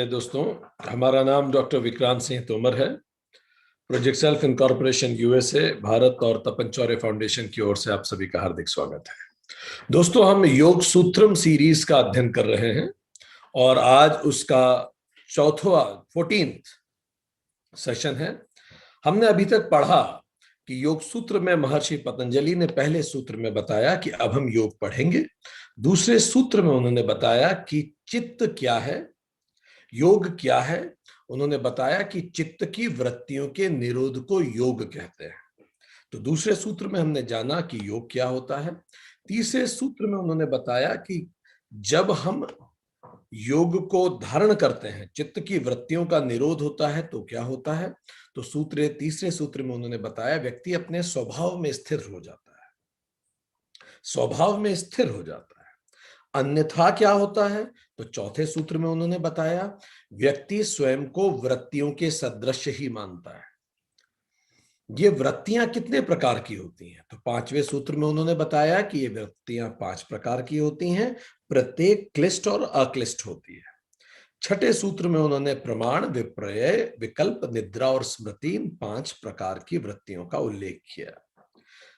दोस्तों, हमारा नाम डॉक्टर विक्रांत सिंह तोमर है। Project self incorporation USA Bharat और तपन चौरे फाउंडेशन की ओर से आप सभी का हार्दिक स्वागत है। दोस्तों, हम योग सूत्रम सीरीज का अध्ययन कर रहे हैं और आज उसका चौथा 14th सेशन है। हमने अभी तक पढ़ा कि योग सूत्र में महर्षि पतंजलि ने पहले सूत्र में बताया कि अब हम योग पढ़ेंगे। दूसरे सूत्र में उन्होंने बताया कि चित्त क्या है, योग क्या है। उन्होंने बताया कि चित्त की वृत्तियों के निरोध को योग कहते हैं। तो दूसरे सूत्र में हमने जाना कि योग क्या होता है। तीसरे सूत्र में उन्होंने बताया कि जब हम योग को धारण करते हैं, चित्त की वृत्तियों का निरोध होता है तो क्या होता है। तो तीसरे सूत्र में उन्होंने बताया व्यक्ति अपने स्वभाव में स्थिर हो जाता है, स्वभाव में स्थिर हो जाता है। अन्यथा क्या होता है, तो चौथे सूत्र में उन्होंने बताया व्यक्ति स्वयं को वृत्तियों के सदृश ही मानता है। ये वृत्तियां कितने प्रकार की होती हैं, तो पांचवें सूत्र में उन्होंने बताया कि ये वृत्तियां 5 प्रकार की होती हैं, प्रत्येक क्लिष्ट और अक्लिष्ट होती है। छठे सूत्र में उन्होंने प्रमाण, विपर्यय, विकल्प, निद्रा और स्मृति, इन 5 प्रकार की वृत्तियों का उल्लेख किया।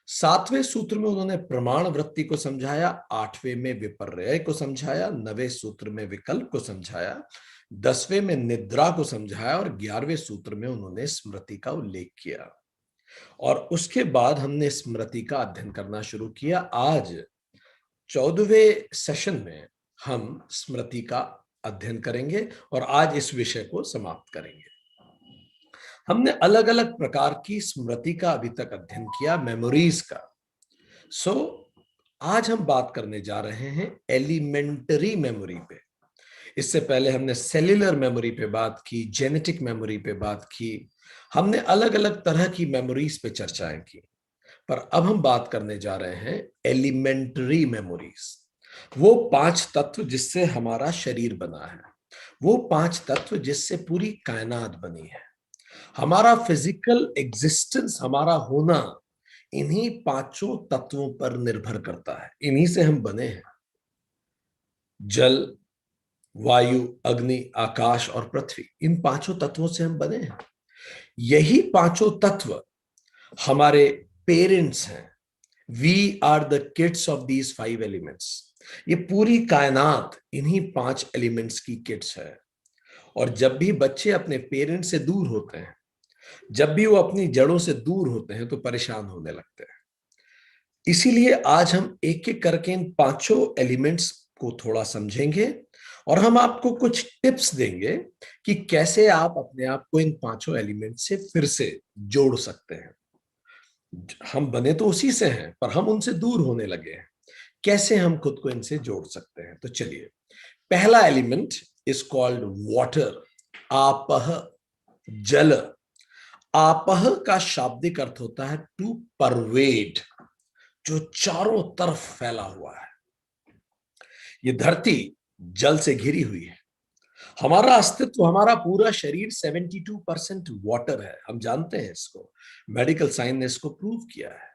सातवें सूत्र में उन्होंने प्रमाण वृत्ति को समझाया, आठवें में विपर्यय को समझाया, 9वें सूत्र में विकल्प को समझाया, 10वें में निद्रा को समझाया और 11वें सूत्र में उन्होंने स्मृति का उल्लेख किया। और उसके बाद हमने स्मृति का अध्ययन करना शुरू किया। आज 14वें सेशन में हम स्मृति का अध्ययन करेंगे और आज इस विषय को समाप्त करेंगे। हमने अलग अलग प्रकार की स्मृति का अभी तक अध्ययन किया, मेमोरीज का। आज हम बात करने जा रहे हैं एलिमेंटरी मेमोरी पे। इससे पहले हमने सेल्यूलर मेमोरी पे बात की, जेनेटिक मेमोरी पे बात की, हमने अलग अलग तरह की मेमोरीज पे चर्चाएं की। पर अब हम बात करने जा रहे हैं एलिमेंटरी मेमोरीज, वो 5 तत्व जिससे हमारा शरीर बना है, वो 5 तत्व जिससे पूरी कायनात बनी है। हमारा फिजिकल एग्जिस्टेंस, हमारा होना इन्हीं 5 तत्वों पर निर्भर करता है। इन्हीं से हम बने हैं। जल, वायु, अग्नि, आकाश और पृथ्वी, इन 5 तत्वों से हम बने हैं। यही 5 तत्व हमारे पेरेंट्स हैं। We are the kids of these 5 elements. ये पूरी कायनात इन्हीं 5 एलिमेंट्स की किड्स है। और जब भी बच्चे अपने पेरेंट्स से दूर होते हैं, जब भी वो अपनी जड़ों से दूर होते हैं, तो परेशान होने लगते हैं। इसीलिए आज हम एक एक करके इन 5 एलिमेंट्स को थोड़ा समझेंगे और हम आपको कुछ टिप्स देंगे कि कैसे आप अपने आप को इन 5 एलिमेंट्स से फिर से जोड़ सकते हैं। हम बने तो उसी से हैं, पर हम उनसे दूर होने लगे हैं। कैसे हम खुद को इनसे जोड़ सकते हैं, तो चलिए। पहला एलिमेंट इज कॉल्ड वाटर, आपह, जल। आपह का शाब्दिक अर्थ होता है टू परवेड, जो चारों तरफ फैला हुआ है। ये धरती जल से घिरी हुई है। हमारा अस्तित्व, हमारा पूरा शरीर 72% वाटर है। हम जानते हैं इसको, मेडिकल साइंस ने इसको प्रूव किया है।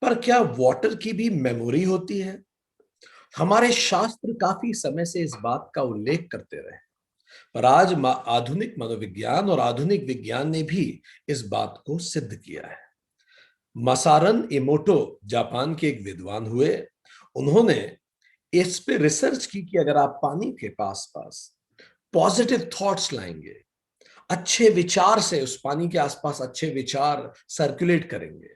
पर क्या वाटर की भी मेमोरी होती है? हमारे शास्त्र काफी समय से इस बात का उल्लेख करते रहे, पर आज आधुनिक मनोविज्ञान और आधुनिक विज्ञान ने भी इस बात को सिद्ध किया है। मसारन इमोटो जापान के एक विद्वान हुए। उन्होंने इस पे रिसर्च की कि अगर आप पानी के पास पॉजिटिव थॉट्स लाएंगे, अच्छे विचार से उस पानी के आसपास अच्छे विचार सर्कुलेट करेंगे,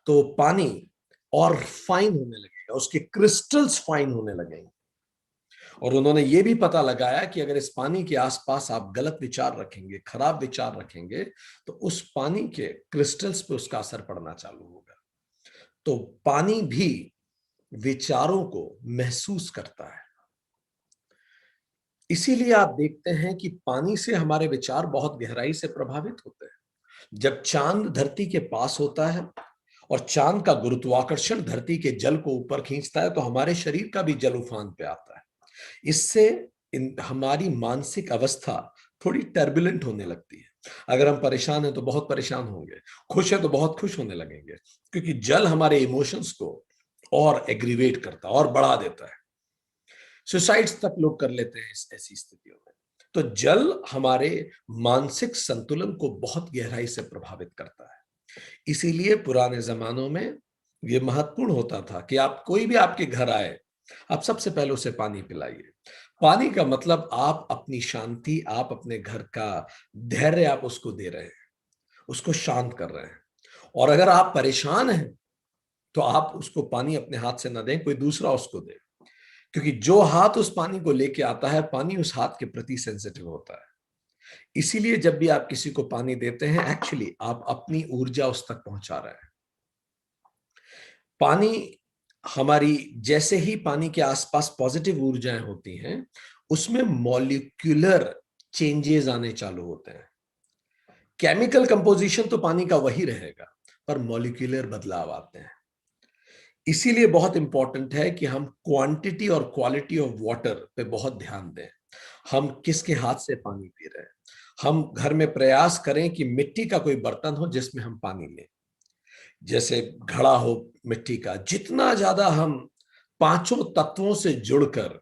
तो पानी और फाइन होने लगेगा, उसके क्रिस्टल्स फाइन होने लगेंगे। और उन्होंने ये भी पता लगाया कि अगर इस पानी के आसपास आप गलत विचार रखेंगे, खराब विचार रखेंगे, तो उस पानी के क्रिस्टल्स पे उसका असर पड़ना चालू होगा। तो पानी भी विचारों को महसूस करता है। इसीलिए आप देखते हैं कि पानी से हमारे विचार बहुत गहराई से प्रभावित होते हैं। जब चांद धरती के पास होता है और चांद का गुरुत्वाकर्षण धरती के जल को ऊपर खींचता है, तो हमारे शरीर का भी जल उफान पे आता है। इससे हमारी मानसिक अवस्था थोड़ी टर्बुलेंट होने लगती है। अगर हम परेशान हैं तो बहुत परेशान होंगे, खुश है तो बहुत खुश होने लगेंगे, क्योंकि जल हमारे इमोशंस को और एग्रीवेट करता है और बढ़ा देता है। सुसाइड्स तक लोग कर लेते हैं ऐसी स्थितियों में। तो जल हमारे मानसिक संतुलन को बहुत गहराई से प्रभावित करता है। इसीलिए पुराने जमानों में यह महत्वपूर्ण होता था कि आप कोई भी आपके घर आए, आप सबसे पहले उसे पानी पिलाइए। पानी का मतलब आप अपनी शांति, आप अपने घर का धैर्य आप उसको दे रहे हैं, उसको शांत कर रहे हैं। और अगर आप परेशान हैं तो आप उसको पानी अपने हाथ से ना दें, कोई दूसरा उसको दे, क्योंकि जो हाथ उस पानी को लेके आता है, पानी उस हाथ के प्रति सेंसिटिव होता है। इसीलिए जब भी आप किसी को पानी देते हैं, एक्चुअली आप अपनी ऊर्जा उस तक पहुंचा रहे हैं। पानी हमारी, जैसे ही पानी के आसपास पॉजिटिव ऊर्जाएं होती हैं, उसमें मॉलिक्यूलर चेंजेस आने चालू होते हैं। केमिकल कंपोजिशन तो पानी का वही रहेगा, पर मॉलिक्यूलर बदलाव आते हैं। इसीलिए बहुत इंपॉर्टेंट है कि हम क्वांटिटी और क्वालिटी ऑफ वाटर पे बहुत ध्यान दें। हम किसके हाथ से पानी पी रहे हैं। हम घर में प्रयास करें कि मिट्टी का कोई बर्तन हो जिसमें हम पानी लें, जैसे घड़ा हो मिट्टी का। जितना ज्यादा हम पांचों तत्वों से जुड़कर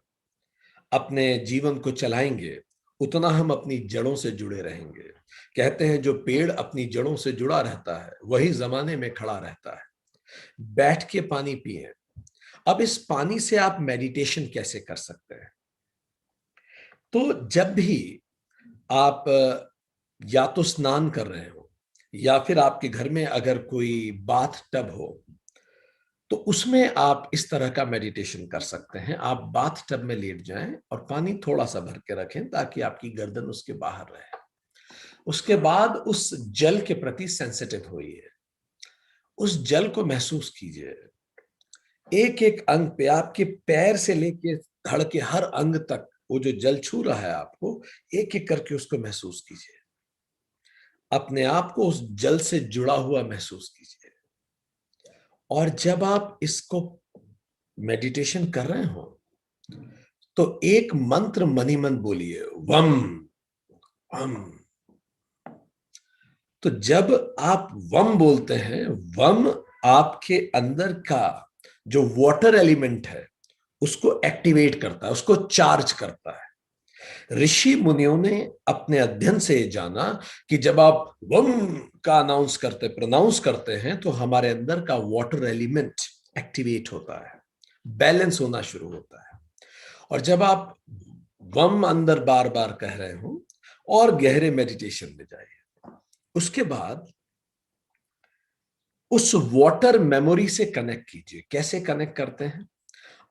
अपने जीवन को चलाएंगे, उतना हम अपनी जड़ों से जुड़े रहेंगे। कहते हैं जो पेड़ अपनी जड़ों से जुड़ा रहता है, वही जमाने में खड़ा रहता है। बैठ के पानी पिए। अब इस पानी से आप मेडिटेशन कैसे कर सकते हैं? तो जब भी आप या तो स्नान कर रहे हो, या फिर आपके घर में अगर कोई बाथ टब हो, तो उसमें आप इस तरह का मेडिटेशन कर सकते हैं। आप बाथ टब में लेट जाएं और पानी थोड़ा सा भर के रखें ताकि आपकी गर्दन उसके बाहर रहे। उसके बाद उस जल के प्रति सेंसिटिव होइए, उस जल को महसूस कीजिए। एक एक अंग पे, आपके पैर से लेके धड़ के हर अंग तक वो जो जल छू रहा है आपको, एक एक करके उसको महसूस कीजिए। अपने आप को उस जल से जुड़ा हुआ महसूस कीजिए। और जब आप इसको मेडिटेशन कर रहे हो, तो एक मंत्र मन ही मन बोलिए, वम हम। तो जब आप वम बोलते हैं, वम आपके अंदर का जो वाटर एलिमेंट है उसको एक्टिवेट करता है, उसको चार्ज करता है। ऋषि मुनियों ने अपने अध्ययन से जाना कि जब आप वम का अनाउंस करते, प्रोनाउंस करते हैं, तो हमारे अंदर का वाटर एलिमेंट एक्टिवेट होता है, बैलेंस होना शुरू होता है। और जब आप वम अंदर बार बार कह रहे हो और गहरे मेडिटेशन में जाइए, उसके बाद उस वाटर मेमोरी से कनेक्ट कीजिए। कैसे कनेक्ट करते हैं?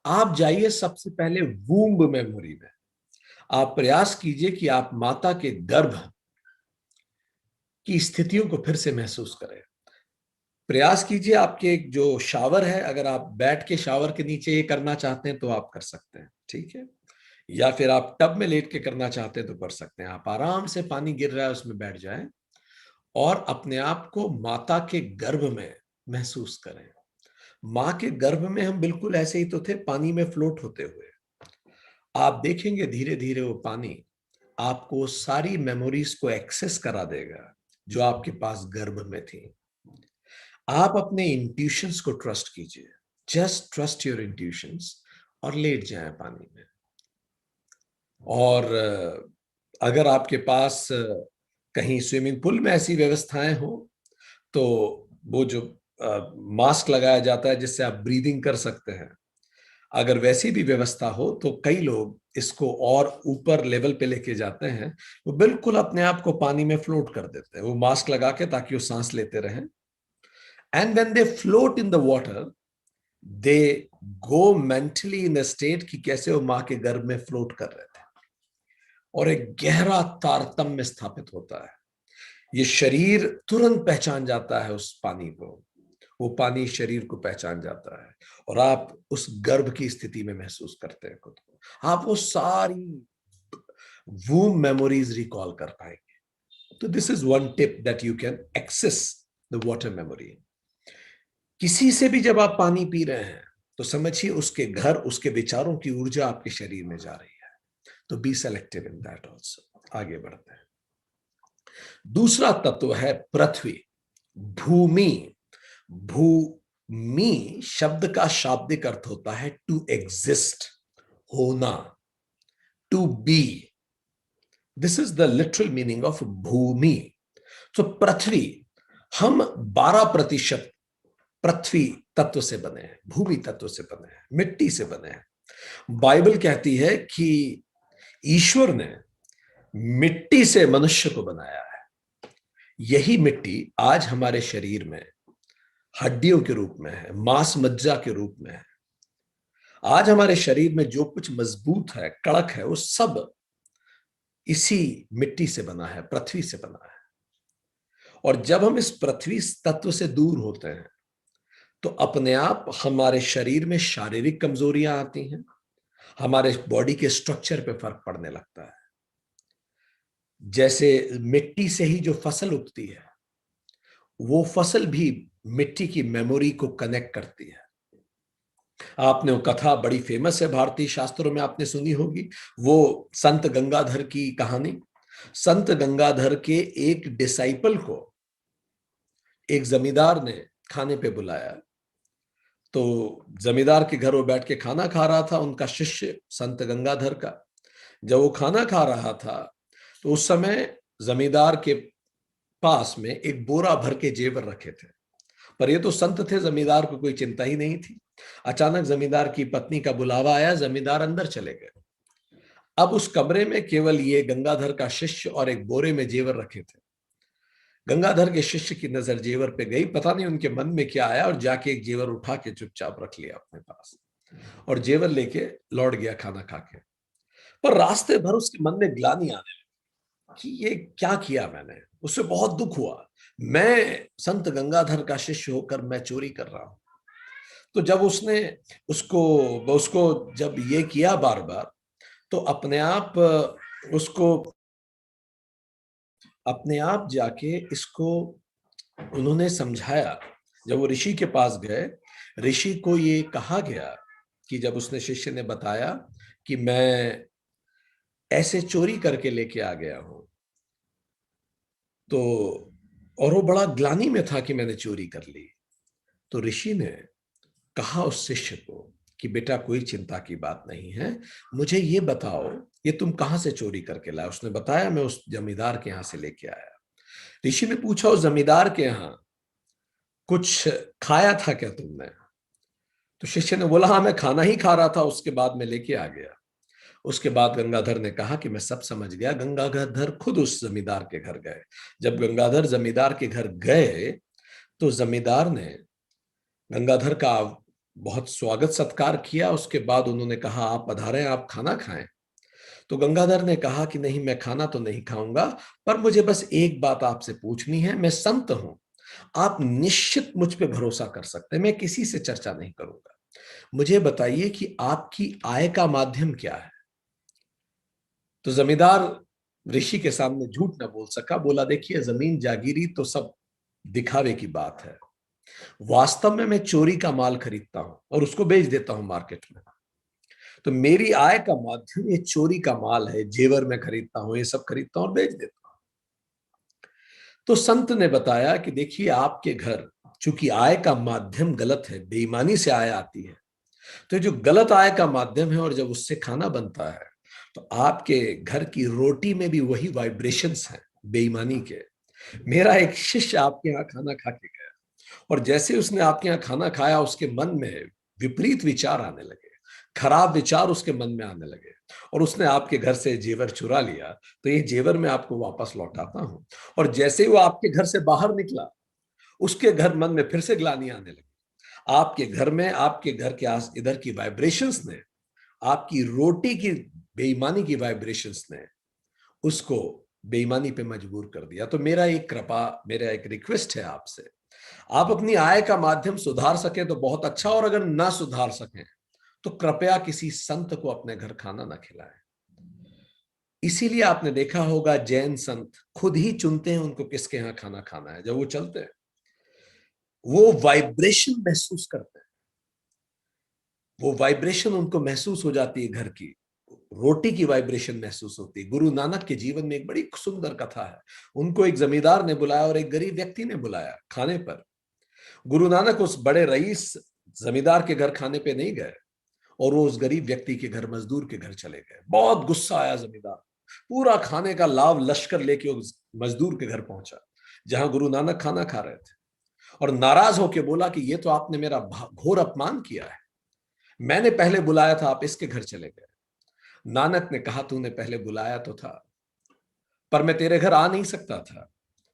आप जाइए सबसे पहले वूम्ब मेमोरी में। आप प्रयास कीजिए कि आप माता के गर्भ की स्थितियों को फिर से महसूस करें। प्रयास कीजिए, आपके जो शावर है, अगर आप बैठ के शावर के नीचे ये करना चाहते हैं तो आप कर सकते हैं, ठीक है। या फिर आप टब में लेट के करना चाहते हैं तो कर सकते हैं। आप आराम से, पानी गिर रहा है उसमें बैठ जाएं और अपने आप को माता के गर्भ में महसूस करें। माँ के गर्भ में हम बिल्कुल ऐसे ही तो थे, पानी में फ्लोट होते हुए। आप देखेंगे धीरे धीरे वो पानी आपको सारी मेमोरीज को एक्सेस करा देगा जो आपके पास गर्भ में थी। आप अपने इंट्यूशंस को ट्रस्ट कीजिए, जस्ट ट्रस्ट योर इंट्यूशंस, और लेट जाएं पानी में। और अगर आपके पास कहीं स्विमिंग पूल में ऐसी व्यवस्थाएं हो, तो वो जो मास्क लगाया जाता है जिससे आप ब्रीदिंग कर सकते हैं, अगर वैसी भी व्यवस्था हो, तो कई लोग इसको और ऊपर लेवल पे लेके जाते हैं। वो बिल्कुल अपने आप को पानी में फ्लोट कर देते हैं, वो मास्क लगा के, ताकि वो सांस लेते रहें। And when they float in the water, they go mentally in a state कि कैसे वो माँ के गर्भ में फ्लोट कर रहे थे, और एक गहरा तारतम्य स्थापित होता है। ये शरीर तुरंत पहचान जाता है उस पानी को, वो पानी शरीर को पहचान जाता है, और आप उस गर्भ की स्थिति में महसूस करते हैं खुद को। आप वो सारी वूम मेमोरीज रिकॉल कर पाएंगे। तो this is one tip that you can access the water memory. किसी से भी जब आप पानी पी रहे हैं, तो समझिए उसके घर, उसके विचारों की ऊर्जा आपके शरीर में जा रही है। तो be selective in that also. आगे बढ़ते हैं। दूसरा तत्व है पृथ्वी, भूमि। भूमि शब्द का शाब्दिक अर्थ होता है टू एग्जिस्ट, होना, to be. This is the literal meaning of bhumi. तो पृथ्वी, हम 12% पृथ्वी तत्व से बने हैं, भूमि तत्व से बने हैं, मिट्टी से बने हैं। बाइबल कहती है कि ईश्वर ने मिट्टी से मनुष्य को बनाया है। यही मिट्टी आज हमारे शरीर में हड्डियों के रूप में है, मांस मज्जा के रूप में है। आज हमारे शरीर में जो कुछ मजबूत है, कड़क है, वो सब इसी मिट्टी से बना है, पृथ्वी से बना है। और जब हम इस पृथ्वी तत्व से दूर होते हैं तो अपने आप हमारे शरीर में शारीरिक कमजोरियां आती हैं, हमारे बॉडी के स्ट्रक्चर पे फर्क पड़ने लगता है। जैसे मिट्टी से ही जो फसल उगती है, वो फसल भी मिट्टी की मेमोरी को कनेक्ट करती है। आपने वो कथा बड़ी फेमस है भारतीय शास्त्रों में, आपने सुनी होगी, वो संत गंगाधर की कहानी। संत गंगाधर के एक डिसाइपल को एक जमींदार ने खाने पे बुलाया। तो जमींदार के घर वो बैठ के खाना खा रहा था, उनका शिष्य संत गंगाधर का। जब वो खाना खा रहा था तो उस समय जमींदार के पास में एक बोरा भर के जेवर रखे थे। पर ये तो संत थे, जमींदार को कोई चिंता ही नहीं थी। अचानक जमींदार की पत्नी का बुलावा आया, जमींदार अंदर चले गए। अब उस कमरे में केवल ये गंगाधर का शिष्य और एक बोरे में जेवर रखे थे। गंगाधर के शिष्य की नजर जेवर पे गई, पता नहीं उनके मन में क्या आया, और जाके एक जेवर उठा के चुपचाप रख लिया अपने पास और जेवर लेके लौट गया खाना खा के। पर रास्ते भर उसके मन में ग्लानि आने लगी कि ये क्या किया मैंने। उससे बहुत दुख हुआ, मैं संत गंगाधर का शिष्य होकर मैं चोरी कर रहा हूं। तो जब उसने उसको उसको जब ये किया बार बार, तो उसको अपने आप जाके इसको उन्होंने समझाया। जब वो ऋषि के पास गए, ऋषि को ये कहा गया कि जब उसने शिष्य ने बताया कि मैं ऐसे चोरी करके लेके आ गया हूं, तो और वो बड़ा ग्लानि में था कि मैंने चोरी कर ली। तो ऋषि ने कहा उस शिष्य को कि बेटा कोई चिंता की बात नहीं है, मुझे ये बताओ ये तुम कहां से चोरी करके लाए। उसने बताया मैं उस जमींदार के यहां से लेके आया। ऋषि ने पूछा उस जमींदार के यहां कुछ खाया था क्या तुमने। तो शिष्य ने बोला हाँ मैं खाना ही खा रहा था, उसके बाद मैं लेके आ गया। उसके बाद गंगाधर ने कहा कि मैं सब समझ गया। गंगाधर खुद उस जमींदार के घर गए। जब गंगाधर जमींदार के घर गए तो जमींदार ने गंगाधर का बहुत स्वागत सत्कार किया। उसके बाद उन्होंने कहा आप पधारें, आप खाना खाएं। तो गंगाधर ने कहा कि नहीं मैं खाना तो नहीं खाऊंगा, पर मुझे बस एक बात आपसे पूछनी है। मैं संत हूं, आप निश्चित मुझ पे भरोसा कर सकते हैं, मैं किसी से चर्चा नहीं करूंगा। मुझे बताइए कि आपकी आय का माध्यम क्या है। तो जमींदार ऋषि के सामने झूठ न बोल सका, बोला देखिए जमीन जागीरी तो सब दिखावे की बात है, वास्तव में मैं चोरी का माल खरीदता हूं और उसको बेच देता हूं मार्केट में। तो मेरी आय का माध्यम ये चोरी का माल है, जेवर में खरीदता हूं, ये सब खरीदता हूं और बेच देता हूं। तो संत ने बताया कि देखिए आपके घर चूंकि आय का माध्यम गलत है, बेईमानी से आय आती है, तो जो गलत आय का माध्यम है और जब उससे खाना बनता है तो आपके घर की रोटी में भी वही वाइब्रेशंस हैं बेईमानी के। मेरा एक शिष्य आपके यहाँ खाना खा के गया और जैसे उसने आपके यहाँ खाना खाया उसके मन में विपरीत विचार आने लगे, खराब विचार उसके मन में आने लगे और उसने आपके घर से जेवर चुरा लिया। तो ये जेवर मैं आपको वापस लौटाता हूं। और जैसे ही वो आपके घर से बाहर निकला, उसके घर मन में फिर से ग्लानि आने लगी। आपके घर में, आपके घर के आस इधर की वाइब्रेशंस ने, आपकी रोटी की बेईमानी की वाइब्रेशंस ने उसको बेईमानी पे मजबूर कर दिया। तो मेरा एक रिक्वेस्ट है आपसे, आप अपनी आय का माध्यम सुधार सके तो बहुत अच्छा, और अगर ना सुधार सकें तो कृपया किसी संत को अपने घर खाना ना खिलाएं। इसीलिए आपने देखा होगा जैन संत खुद ही चुनते हैं उनको किसके यहाँ खाना खाना है। जब वो चलते हैं वो वाइब्रेशन महसूस करते हैं, वो वाइब्रेशन उनको महसूस हो जाती है, घर की रोटी की वाइब्रेशन महसूस होती है। गुरु नानक के जीवन में एक बड़ी सुंदर कथा है। उनको एक जमींदार ने बुलाया और एक गरीब व्यक्ति ने बुलाया खाने पर। गुरु नानक उस बड़े रईस जमींदार के घर खाने पे नहीं गए और वो उस गरीब व्यक्ति के घर, मजदूर के घर चले गए। बहुत गुस्सा आया जमींदार, पूरा खाने का लाव लश्कर लेके उस मजदूर के घर पहुंचा जहां गुरु नानक खाना खा रहे थे, और नाराज होकर बोला कि ये तो आपने मेरा घोर अपमान किया है, मैंने पहले बुलाया था, आप इसके घर चले गए। नानक ने कहा, तूने पहले बुलाया तो था, पर मैं तेरे घर आ नहीं सकता था।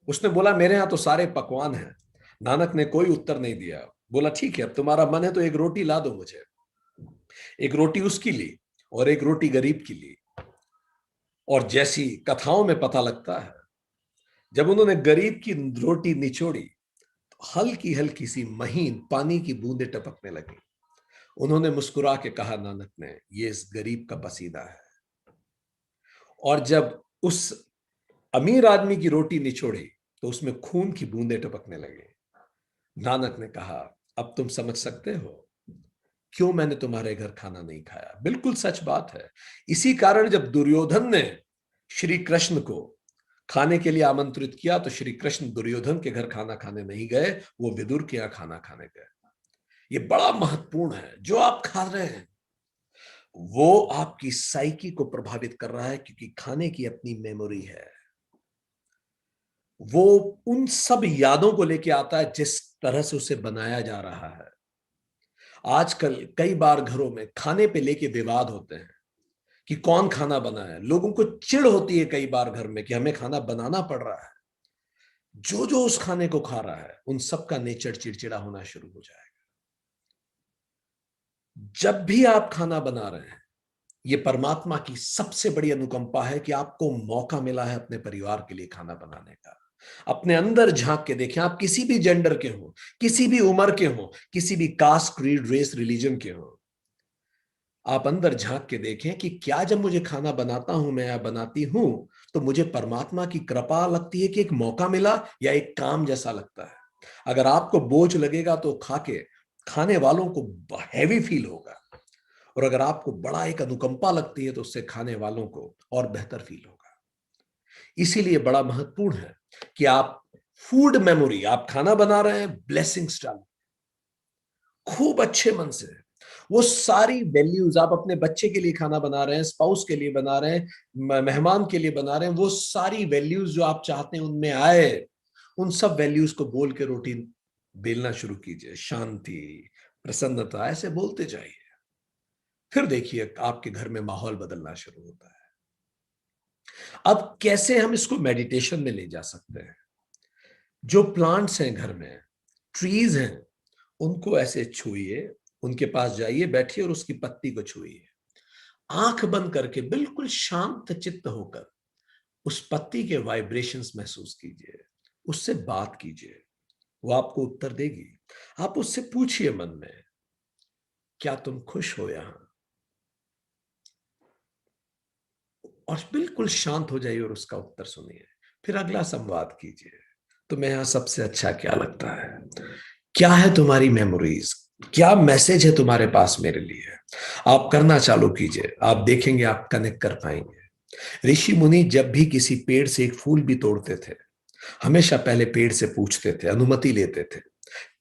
उसने बोला, मेरे यहां तो सारे पकवान हैं। नानक ने कोई उत्तर नहीं दिया। बोला, ठीक है, अब तुम्हारा मन है तो एक रोटी ला दो मुझे। एक रोटी उसकी ली और एक रोटी गरीब की ली। और जैसी कथाओं में पता लगता है, जब उन्होंने गरीब की रोटी निचोड़ी तो हल्की हल्की सी महीन पानी की बूंदें टपकने लगी। उन्होंने मुस्कुरा के कहा, नानक ने, ये इस गरीब का पसीना है। और जब उस अमीर आदमी की रोटी निचोड़ी तो उसमें खून की बूंदें टपकने लगी। नानक ने कहा, अब तुम समझ सकते हो क्यों मैंने तुम्हारे घर खाना नहीं खाया। बिल्कुल सच बात है। इसी कारण जब दुर्योधन ने श्री कृष्ण को खाने के लिए आमंत्रित किया तो श्री कृष्ण दुर्योधन के घर खाना खाने नहीं गए, वो विदुर के यहां खाना खाने गए। ये बड़ा महत्वपूर्ण है। जो आप खा रहे हैं वो आपकी साइकी को प्रभावित कर रहा है, क्योंकि खाने की अपनी मेमोरी है। वो उन सब यादों को लेके आता है जिस तरह से उसे बनाया जा रहा है। आजकल कई बार घरों में खाने पे लेके विवाद होते हैं कि कौन खाना बनाया। लोगों को चिढ़ होती है कई बार घर में कि हमें खाना बनाना पड़ रहा है। जो जो उस खाने को खा रहा है उन सब का नेचर चिड़चिड़ा होना शुरू हो जाएगा। जब भी आप खाना बना रहे हैं, ये परमात्मा की सबसे बड़ी अनुकंपा है कि आपको मौका मिला है अपने परिवार के लिए खाना बनाने का। अपने अंदर झांक के देखें। आप किसी भी जेंडर के हो, किसी भी उम्र के हो, किसी भी कास्ट, क्रीड, रेस, रिलीजन के हो, आप अंदर झांक के देखें कि क्या जब मुझे खाना बनाता हूं मैं या बनाती हूं तो मुझे परमात्मा की कृपा लगती है कि एक मौका मिला, या एक काम जैसा लगता है। अगर आपको बोझ लगेगा तो खा के खाने वालों को हैवी फील होगा, और अगर आपको बड़ा एक अनुकंपा लगती है तो उससे खाने वालों को और बेहतर फील होगा। इसीलिए बड़ा महत्वपूर्ण है कि आप फूड मेमोरी, आप खाना बना रहे हैं, ब्लेसिंग्स डालें खूब अच्छे मन से। वो सारी वैल्यूज, आप अपने बच्चे के लिए खाना बना रहे हैं, स्पाउस के लिए बना रहे हैं, मेहमान के लिए बना रहे हैं, वो सारी वैल्यूज जो आप चाहते हैं उनमें आए, उन सब वैल्यूज को बोल के रोटी बेलना शुरू कीजिए। शांति, प्रसन्नता, ऐसे बोलते जाइए। फिर देखिए आपके घर में माहौल बदलना शुरू होता है। अब कैसे हम इसको मेडिटेशन में ले जा सकते हैं? जो प्लांट्स हैं घर में, ट्रीज हैं, उनको ऐसे छुइए, उनके पास जाइए, बैठिए और उसकी पत्ती को छुइए। आंख बंद करके बिल्कुल शांत चित्त होकर उस पत्ती के वाइब्रेशंस महसूस कीजिए, उससे बात कीजिए। वो आपको उत्तर देगी। आप उससे पूछिए मन में, क्या तुम खुश हो यहां? और बिल्कुल शांत हो जाइए और उसका उत्तर सुनिए। फिर अगला संवाद कीजिए, तुम्हें यहां सबसे अच्छा क्या लगता है? क्या है तुम्हारी मेमोरीज? क्या मैसेज है तुम्हारे पास मेरे लिए? आप करना चालू कीजिए, आप देखेंगे आप कनेक्ट कर पाएंगे। ऋषि मुनि जब भी किसी पेड़ से एक फूल भी तोड़ते थे, हमेशा पहले पेड़ से पूछते थे, अनुमति लेते थे,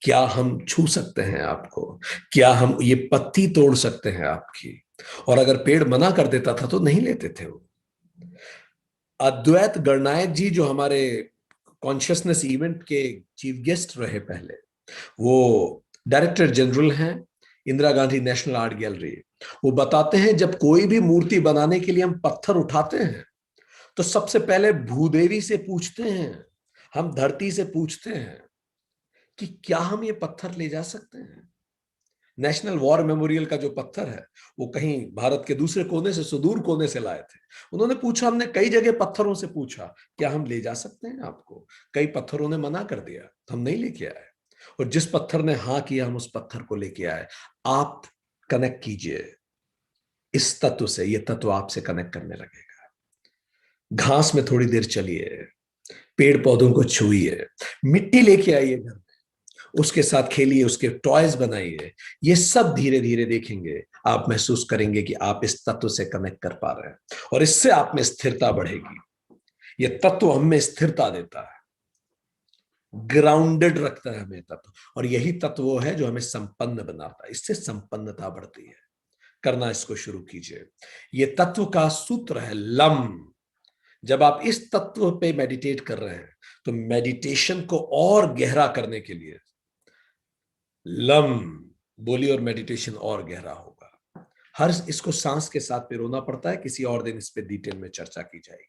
क्या हम छू सकते हैं आपको? क्या हम ये पत्ती तोड़ सकते हैं आपकी? और अगर पेड़ मना कर देता था तो नहीं लेते थे वो। अद्वैत गणनायक जी, जो हमारे कॉन्शियसनेस इवेंट के चीफ गेस्ट रहे पहले, वो डायरेक्टर जनरल हैं Indira Gandhi national art gallery. वो बताते हैं, जब कोई भी मूर्ति बनाने के लिए हम पत्थर उठाते हैं तो सबसे पहले भूदेवी से पूछते हैं, हम धरती से पूछते हैं कि क्या हम ये पत्थर ले जा सकते हैं। नेशनल वॉर मेमोरियल का जो पत्थर है वो कहीं भारत के दूसरे कोने से, सुदूर कोने से लाए थे। उन्होंने पूछा, हमने कई जगह पत्थरों से पूछा, क्या हम ले जा सकते हैं आपको? कई पत्थरों ने मना कर दिया, हम नहीं लेके आए। और जिस पत्थर ने हाँ किया, हम उस पत्थर को लेके आए। आप कनेक्ट कीजिए इस तत्व से, ये तत्व आपसे कनेक्ट करने लगेगा। घास में थोड़ी देर चलिए, पेड़ पौधों को छुइए, मिट्टी लेके आइए घर में, उसके साथ खेलिए, उसके टॉयज बनाइए। ये सब धीरे धीरे देखेंगे, आप महसूस करेंगे कि आप इस तत्व से कनेक्ट कर पा रहे हैं, और इससे आप में स्थिरता बढ़ेगी। ये तत्व हमें स्थिरता देता है, ग्राउंडेड रखता है हमें तत्व, और यही तत्व वो है जो हमें संपन्न बनाता है। इससे संपन्नता बढ़ती है। करना इसको शुरू कीजिए। ये तत्व का सूत्र है लम। जब आप इस तत्व पे मेडिटेट कर रहे हैं तो मेडिटेशन को और गहरा करने के लिए लम बोलिए और मेडिटेशन और गहरा होगा। हर इसको सांस के साथ पिरोना पड़ता है, किसी और दिन इस पे डिटेल में चर्चा की जाएगी।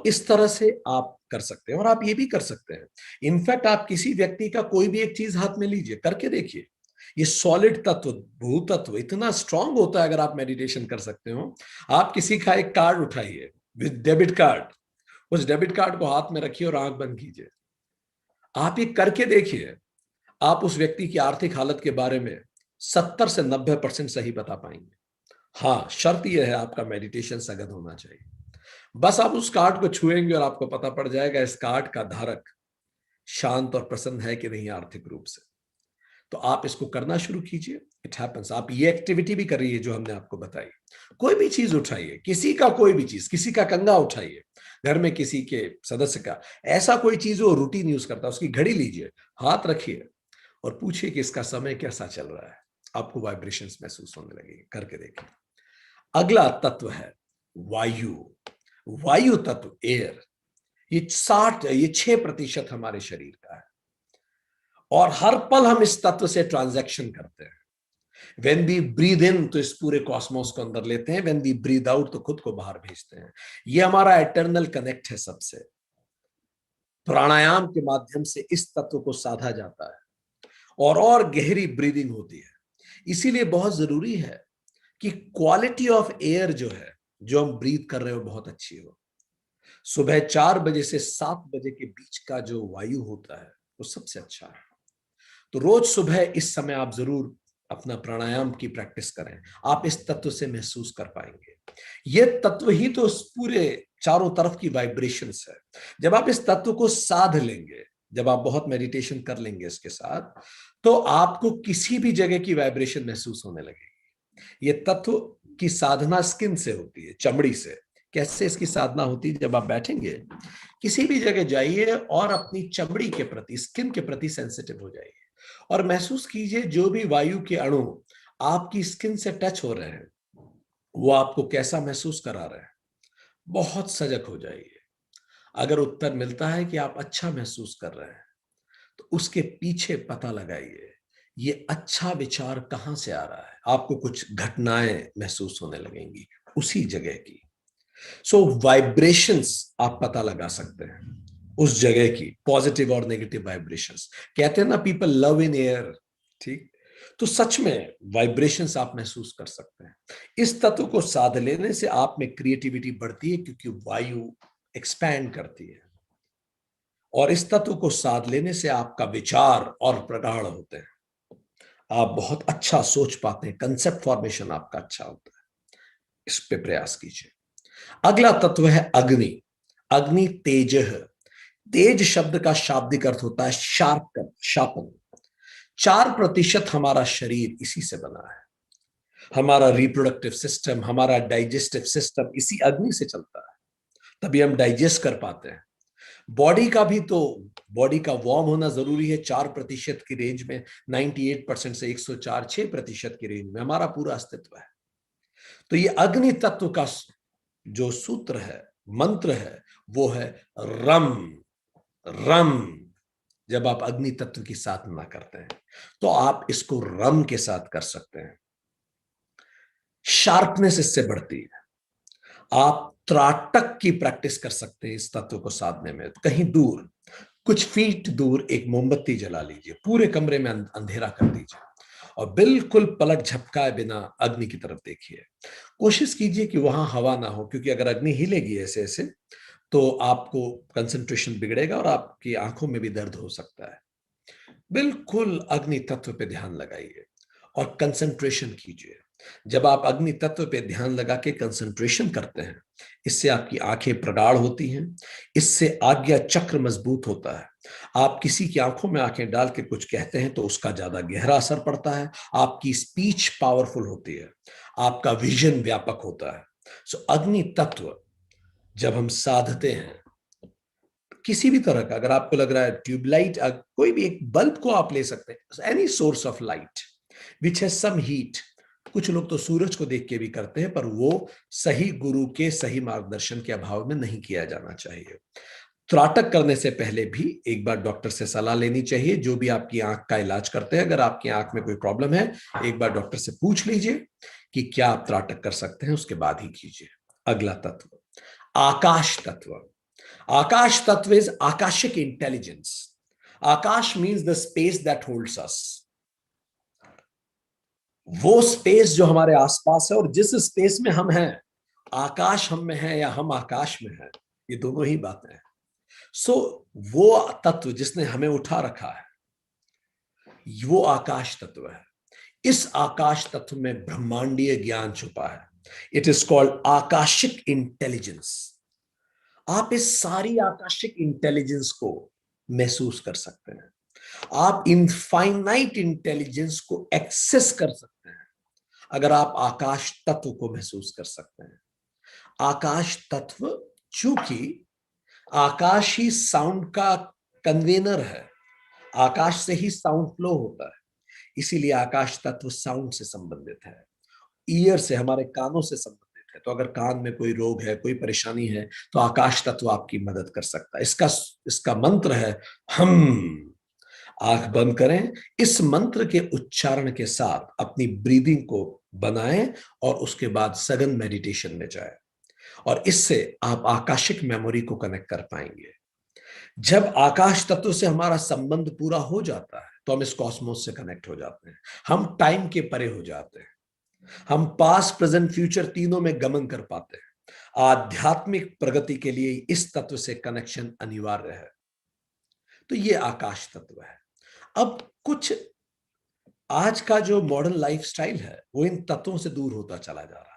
इस तरह से आप कर सकते हैं और आप ये भी कर सकते हैं। इनफैक्ट आप किसी व्यक्ति का कोई भी एक चीज हाथ में लीजिए, करके देखिए। ये सॉलिड तत्व, भू तत्व इतना स्ट्रांग होता है अगर आप मेडिटेशन कर सकते हो। आप किसी का एक कार्ड उठाइए विद डेबिट कार्ड, उस डेबिट कार्ड को हाथ में रखिए और आंख बंद कीजिए। आप ये करके देखिए, आप उस व्यक्ति की आर्थिक हालत के बारे में 70 से 90% सही बता पाएंगे। हाँ, शर्त यह है आपका मेडिटेशन सघन होना चाहिए। बस आप उस कार्ड को छुएंगे और आपको पता पड़ जाएगा इस कार्ड का धारक शांत और प्रसन्न है कि नहीं आर्थिक रूप से। तो आप इसको करना शुरू कीजिए, इट हैपेंस। आप ये एक्टिविटी भी करिए जो हमने आपको बताई। कोई भी चीज उठाइए, किसी का कोई भी चीज, किसी का कंगा उठाइए, घर में किसी के सदस्य का ऐसा कोई चीज वो रूटीन यूज करता है, उसकी घड़ी लीजिए, हाथ रखिए और पूछिए कि इसका समय कैसा चल रहा है। आपको वाइब्रेशंस महसूस होने लगेगी, करके देखिए। अगला तत्व है वायु। वायु तत्व, एयर, ये 6% हमारे शरीर का है और हर पल हम इस तत्व से ट्रांजैक्शन करते हैं। वेन वी ब्रीद इन तो इस पूरे कॉस्मोस को अंदर लेते हैं, वेन वी ब्रीद आउट तो खुद को बाहर भेजते हैं। ये हमारा एटर्नल कनेक्ट है सबसे। प्राणायाम के माध्यम से इस तत्व को साधा जाता है और गहरी ब्रीदिंग होती है। इसीलिए बहुत जरूरी है कि क्वालिटी ऑफ एयर जो है, जो हम ब्रीथ कर रहे हो, बहुत अच्छी हो। सुबह 4 बजे से 7 बजे के बीच का जो वायु होता है वो सबसे अच्छा है। तो रोज सुबह इस समय आप जरूर अपना प्राणायाम की प्रैक्टिस करें, आप इस तत्व से महसूस कर पाएंगे। ये तत्व ही तो उस पूरे चारों तरफ की वाइब्रेशंस है। जब आप इस तत्व को साध लेंगे, जब आप बहुत मेडिटेशन कर लेंगे इसके साथ, तो आपको किसी भी जगह की वाइब्रेशन महसूस होने लगेगी। ये तत्व की साधना स्किन से होती है, चमड़ी से। कैसे इसकी साधना होती है? जब आप बैठेंगे किसी भी जगह जाइए और अपनी चमड़ी के प्रति, स्किन के प्रति सेंसिटिव हो जाइए और महसूस कीजिए जो भी वायु के अणु आपकी स्किन से टच हो रहे हैं वो आपको कैसा महसूस करा रहे हैं। बहुत सजग हो जाइए। अगर उत्तर मिलता है कि आप अच्छा महसूस कर रहे हैं तो उसके पीछे पता लगाइए ये अच्छा विचार कहां से आ रहा है। आपको कुछ घटनाएं महसूस होने लगेंगी उसी जगह की। वाइब्रेशंस आप पता लगा सकते हैं उस जगह की, पॉजिटिव और नेगेटिव वाइब्रेशंस। कहते हैं ना, पीपल लव इन एयर। ठीक, तो सच में वाइब्रेशंस आप महसूस कर सकते हैं। इस तत्व को साध लेने से आप में क्रिएटिविटी बढ़ती है क्योंकि वायु एक्सपैंड करती है और इस तत्व को साध लेने से आपका विचार और प्रगाढ़ होते हैं। आप बहुत अच्छा सोच पाते हैं, कंसेप्ट फॉर्मेशन आपका अच्छा होता है। इस पे प्रयास कीजिए। अगला तत्व है अग्नि। अग्नि तेज है। तेज शब्द का शाब्दिक अर्थ होता है शार्प, शापन। 4% हमारा शरीर इसी से बना है। हमारा रिप्रोडक्टिव सिस्टम, हमारा डाइजेस्टिव सिस्टम इसी अग्नि से चलता है, तभी हम डाइजेस्ट कर पाते हैं। बॉडी का भी तो, बॉडी का वार्म होना जरूरी है। 4% की रेंज में, 98% से 104, 6% की रेंज में हमारा पूरा अस्तित्व है। तो ये अग्नि तत्व का जो सूत्र है, मंत्र है, वो है रम। रम। जब आप अग्नि तत्व की साधना करते हैं तो आप इसको रम के साथ कर सकते हैं। शार्पनेस इससे बढ़ती है। आप त्राटक की प्रैक्टिस कर सकते हैं इस तत्व को साधने में। तो कहीं दूर, कुछ फीट दूर एक मोमबत्ती जला लीजिए, पूरे कमरे में अंधेरा कर दीजिए और बिल्कुल पलक झपकाए बिना अग्नि की तरफ देखिए। कोशिश कीजिए कि वहां हवा ना हो, क्योंकि अगर अग्नि हिलेगी ऐसे ऐसे तो आपको कंसंट्रेशन बिगड़ेगा और आपकी आंखों में भी दर्द हो सकता है। बिल्कुल अग्नि तत्व पे ध्यान लगाइए और कंसंट्रेशन कीजिए। जब आप अग्नि तत्व पे ध्यान लगा के कंसंट्रेशन करते हैं, इससे आपकी आंखें प्रगाढ़ होती हैं, इससे आज्ञा चक्र मजबूत होता है। आप किसी की आंखों में आंखें डाल के कुछ कहते हैं तो उसका ज्यादा गहरा असर पड़ता है। आपकी स्पीच पावरफुल होती है, आपका विजन व्यापक होता है। अग्नि तत्व जब हम साधते हैं, किसी भी तरह का, अगर आपको लग रहा है ट्यूबलाइट, कोई भी एक बल्ब को आप ले सकते हैं, any source of light which has some heat, कुछ लोग तो सूरज को देख के भी करते हैं, पर वो सही गुरु के सही मार्गदर्शन के अभाव में नहीं किया जाना चाहिए। त्राटक करने से पहले भी एक बार डॉक्टर से सलाह लेनी चाहिए। जो भी आपकी आंख का इलाज करते हैं, अगर आपकी आंख में कोई प्रॉब्लम है, एक बार डॉक्टर से पूछ लीजिए कि क्या आप त्राटक कर सकते हैं, उसके बाद ही कीजिए। अगला तत्व, आकाश तत्व। Akash tattva is akashic intelligence. Akash means the space that holds us. वो स्पेस जो हमारे आसपास है और जिस स्पेस में हम हैं, आकाश हम में है या हम आकाश में है, ये दोनों ही बातें हैं। सो वो तत्व जिसने हमें उठा रखा है, वो आकाश तत्व है। इस आकाश तत्व में ब्रह्मांडीय ज्ञान छुपा है। It is called Akashic intelligence. आप इस सारी आकाशिक इंटेलिजेंस को महसूस कर सकते हैं। आप इनफाइनाइट इंटेलिजेंस को एक्सेस कर सकते हैं अगर आप आकाश तत्व को महसूस कर सकते हैं। आकाश तत्व, चूंकि आकाश ही साउंड का कन्वेनर है, आकाश से ही साउंड फ्लो होता है, इसीलिए आकाश तत्व साउंड से संबंधित है, ईयर से, हमारे कानों से संबंधित है। तो अगर कान में कोई रोग है, कोई परेशानी है, तो आकाश तत्व आपकी मदद कर सकता है। इसका मंत्र है हम। आंख बंद करें, इस मंत्र के उच्चारण के साथ अपनी ब्रीदिंग को बनाएं और उसके बाद सघन मेडिटेशन में जाएं, और इससे आप आकाशिक मेमोरी को कनेक्ट कर पाएंगे। जब आकाश तत्व से हमारा संबंध पूरा हो जाता है, तो हम इस कॉस्मोस से कनेक्ट हो जाते हैं। हम टाइम के परे हो जाते हैं। हम पास्ट, प्रेजेंट, फ्यूचर तीनों में गमन कर पाते हैं। आध्यात्मिक प्रगति के लिए इस तत्व से कनेक्शन अनिवार्य है। तो ये आकाश तत्व है। अब कुछ आज का जो मॉडर्न लाइफस्टाइल है, वो इन तत्वों से दूर होता चला जा रहा है।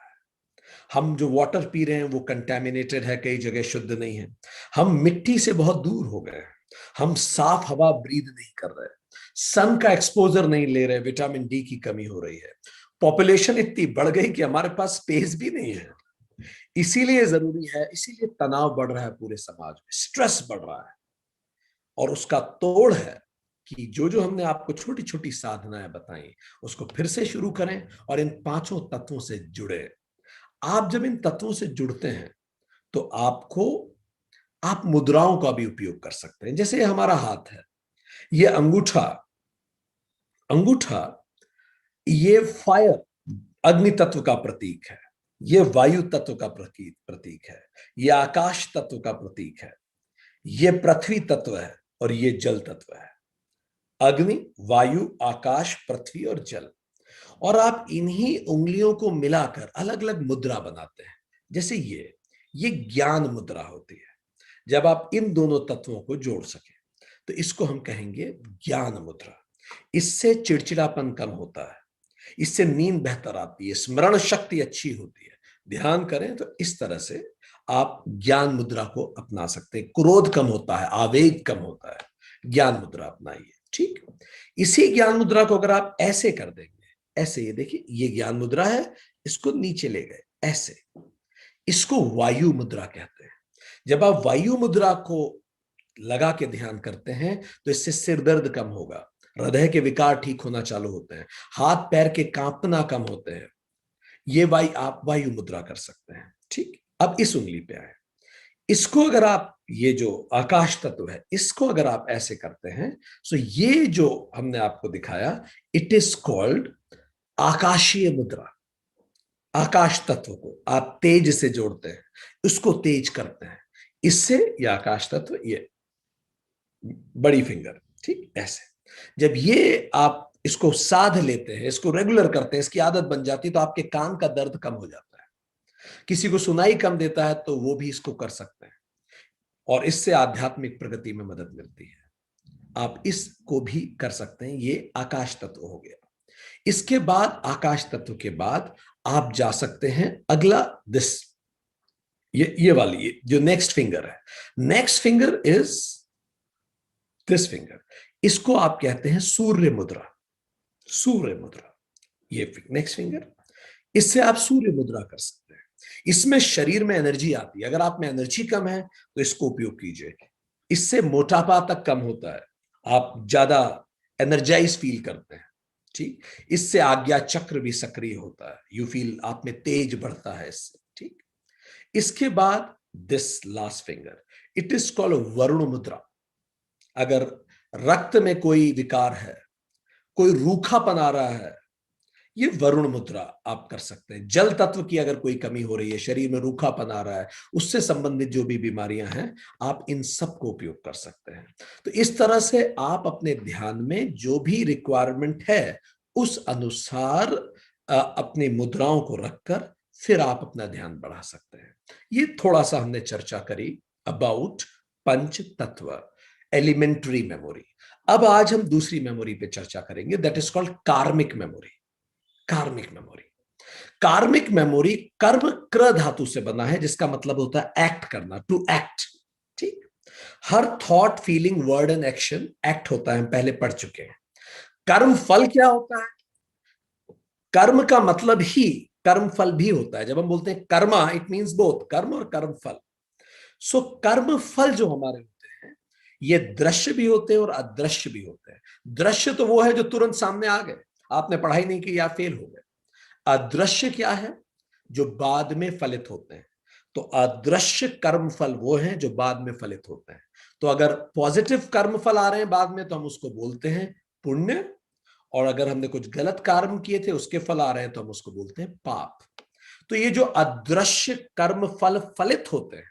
हम जो वाटर पी रहे हैं वो कंटेमिनेटेड है, कई जगह शुद्ध नहीं है। हम मिट्टी से बहुत दूर हो गए हैं। हम साफ हवा ब्रीद नहीं कर रहे, सन का एक्सपोजर नहीं ले रहे, विटामिन डी की कमी हो रही है। पॉपुलेशन इतनी बढ़ गई कि हमारे पास स्पेस भी नहीं है। इसीलिए जरूरी है, इसीलिए तनाव बढ़ रहा है पूरे समाज में, स्ट्रेस बढ़ रहा है। और उसका तोड़ है कि जो जो हमने आपको छोटी छोटी साधनाएं बताई, उसको फिर से शुरू करें और इन पांचों तत्वों से जुड़े। आप जब इन तत्वों से जुड़ते हैं, तो आप मुद्राओं का भी उपयोग कर सकते हैं। जैसे हमारा हाथ है, ये अंगूठा, अंगूठा ये फायर, अग्नि तत्व का प्रतीक है। ये वायु तत्व का प्रतीक है। ये आकाश तत्व का प्रतीक है। ये पृथ्वी तत्व है और ये जल तत्व है। अग्नि, वायु, आकाश, पृथ्वी और जल। और आप इन्हीं उंगलियों को मिलाकर अलग अलग मुद्रा बनाते हैं। जैसे ये ज्ञान मुद्रा होती है। जब आप इन दोनों तत्वों को जोड़ सके, तो इसको हम कहेंगे ज्ञान मुद्रा। इससे चिड़चिड़ापन कम होता है, इससे नींद बेहतर आती है, स्मरण शक्ति अच्छी होती है। ध्यान करें तो इस तरह से आप ज्ञान मुद्रा को अपना सकते हैं। क्रोध कम होता है, आवेग कम होता है। ज्ञान मुद्रा अपनाइए। ठीक, इसी ज्ञान मुद्रा को अगर आप ऐसे कर देंगे, ऐसे, ये देखिए, ये ज्ञान मुद्रा है, इसको नीचे ले गए ऐसे, इसको वायु मुद्रा कहते हैं। जब आप वायु मुद्रा को लगा के ध्यान करते हैं, तो इससे सिर दर्द कम होगा, हृदय के विकार ठीक होना चालू होते हैं, हाथ पैर के कांपना कम होते हैं। ये आप वायु मुद्रा कर सकते हैं। ठीक, अब इस उंगली पे आए, इसको अगर आप, ये जो आकाश तत्व है, इसको अगर आप ऐसे करते हैं, तो ये जो हमने आपको दिखाया, इट इज कॉल्ड आकाशीय मुद्रा। आकाश तत्व को आप तेज से जोड़ते हैं, उसको तेज करते हैं, इससे ये आकाश तत्व, ये बड़ी फिंगर, ठीक, ऐसे जब ये आप इसको साध लेते हैं, इसको रेगुलर करते हैं, इसकी आदत बन जाती है, तो आपके कान का दर्द कम हो जाता है। किसी को सुनाई कम देता है, तो वो भी इसको कर सकते हैं, और इससे आध्यात्मिक प्रगति में मदद मिलती है। आप इसको भी कर सकते हैं। ये आकाश तत्व हो गया। इसके बाद, आकाश तत्व के बाद आप जा सकते हैं अगला, दिस, ये वाली, ये जो नेक्स्ट फिंगर है, next finger is this finger. इसको आप कहते हैं सूर्य मुद्रा। सूर्य मुद्रा, ये नेक्स्ट फिंगर, इससे आप सूर्य मुद्रा कर सकते हैं। इसमें शरीर में एनर्जी आती है। अगर आप में एनर्जी कम है, तो इसको उपयोग कीजिए। इससे मोटापा तक कम होता है, आप ज्यादा एनर्जाइज फील करते हैं। ठीक, इससे आज्ञा चक्र भी सक्रिय होता है, यू फील आप में तेज बढ़ता है इससे। ठीक, इसके बाद this last finger, it is called Varun मुद्रा। अगर रक्त में कोई विकार है, कोई रूखापन आ रहा है, ये वरुण मुद्रा आप कर सकते हैं। जल तत्व की अगर कोई कमी हो रही है, शरीर में रूखापन आ रहा है, उससे संबंधित जो भी बीमारियां हैं, आप इन सब को उपयोग कर सकते हैं। तो इस तरह से आप अपने ध्यान में जो भी रिक्वायरमेंट है उस अनुसार अपनी मुद्राओं को रखकर फिर आप अपना ध्यान बढ़ा सकते हैं। ये थोड़ा सा हमने चर्चा करी अबाउट पंच तत्व, एलिमेंट्री मेमोरी। अब आज हम दूसरी मेमोरी पे चर्चा करेंगे, दैट इज कॉल्ड कार्मिक मेमोरी। कार्मिक मेमोरी, कार्मिक मेमोरी कर्म क्र धातु से बना है, जिसका मतलब होता है एक्ट करना, टू एक्ट। ठीक, हर thought, feeling, word and action act होता है, हम पहले पढ़ चुके हैं। कर्म फल क्या होता है? कर्म का मतलब ही कर्म फल भी होता है। जब हम बोलते हैं कर्मा, इट मींस बोथ कर्म और कर्म फल। सो कर्म फल जो हमारे होते हैं, ये दृश्य भी होते हैं और अदृश्य भी होते हैं। दृश्य तो वो है जो तुरंत सामने आ गए, आपने पढ़ाई नहीं की या फेल हो गए। अदृश्य क्या है? जो बाद में फलित होते हैं। तो अदृश्य कर्म फल वो हैं जो बाद में फलित होते हैं। तो अगर पॉजिटिव कर्म फल आ रहे हैं बाद में, तो हम उसको बोलते हैं पुण्य, और अगर हमने कुछ गलत कर्म किए थे उसके फल आ रहे हैं तो हम उसको बोलते हैं पाप। तो ये जो अदृश्य कर्म फल फलित होते हैं,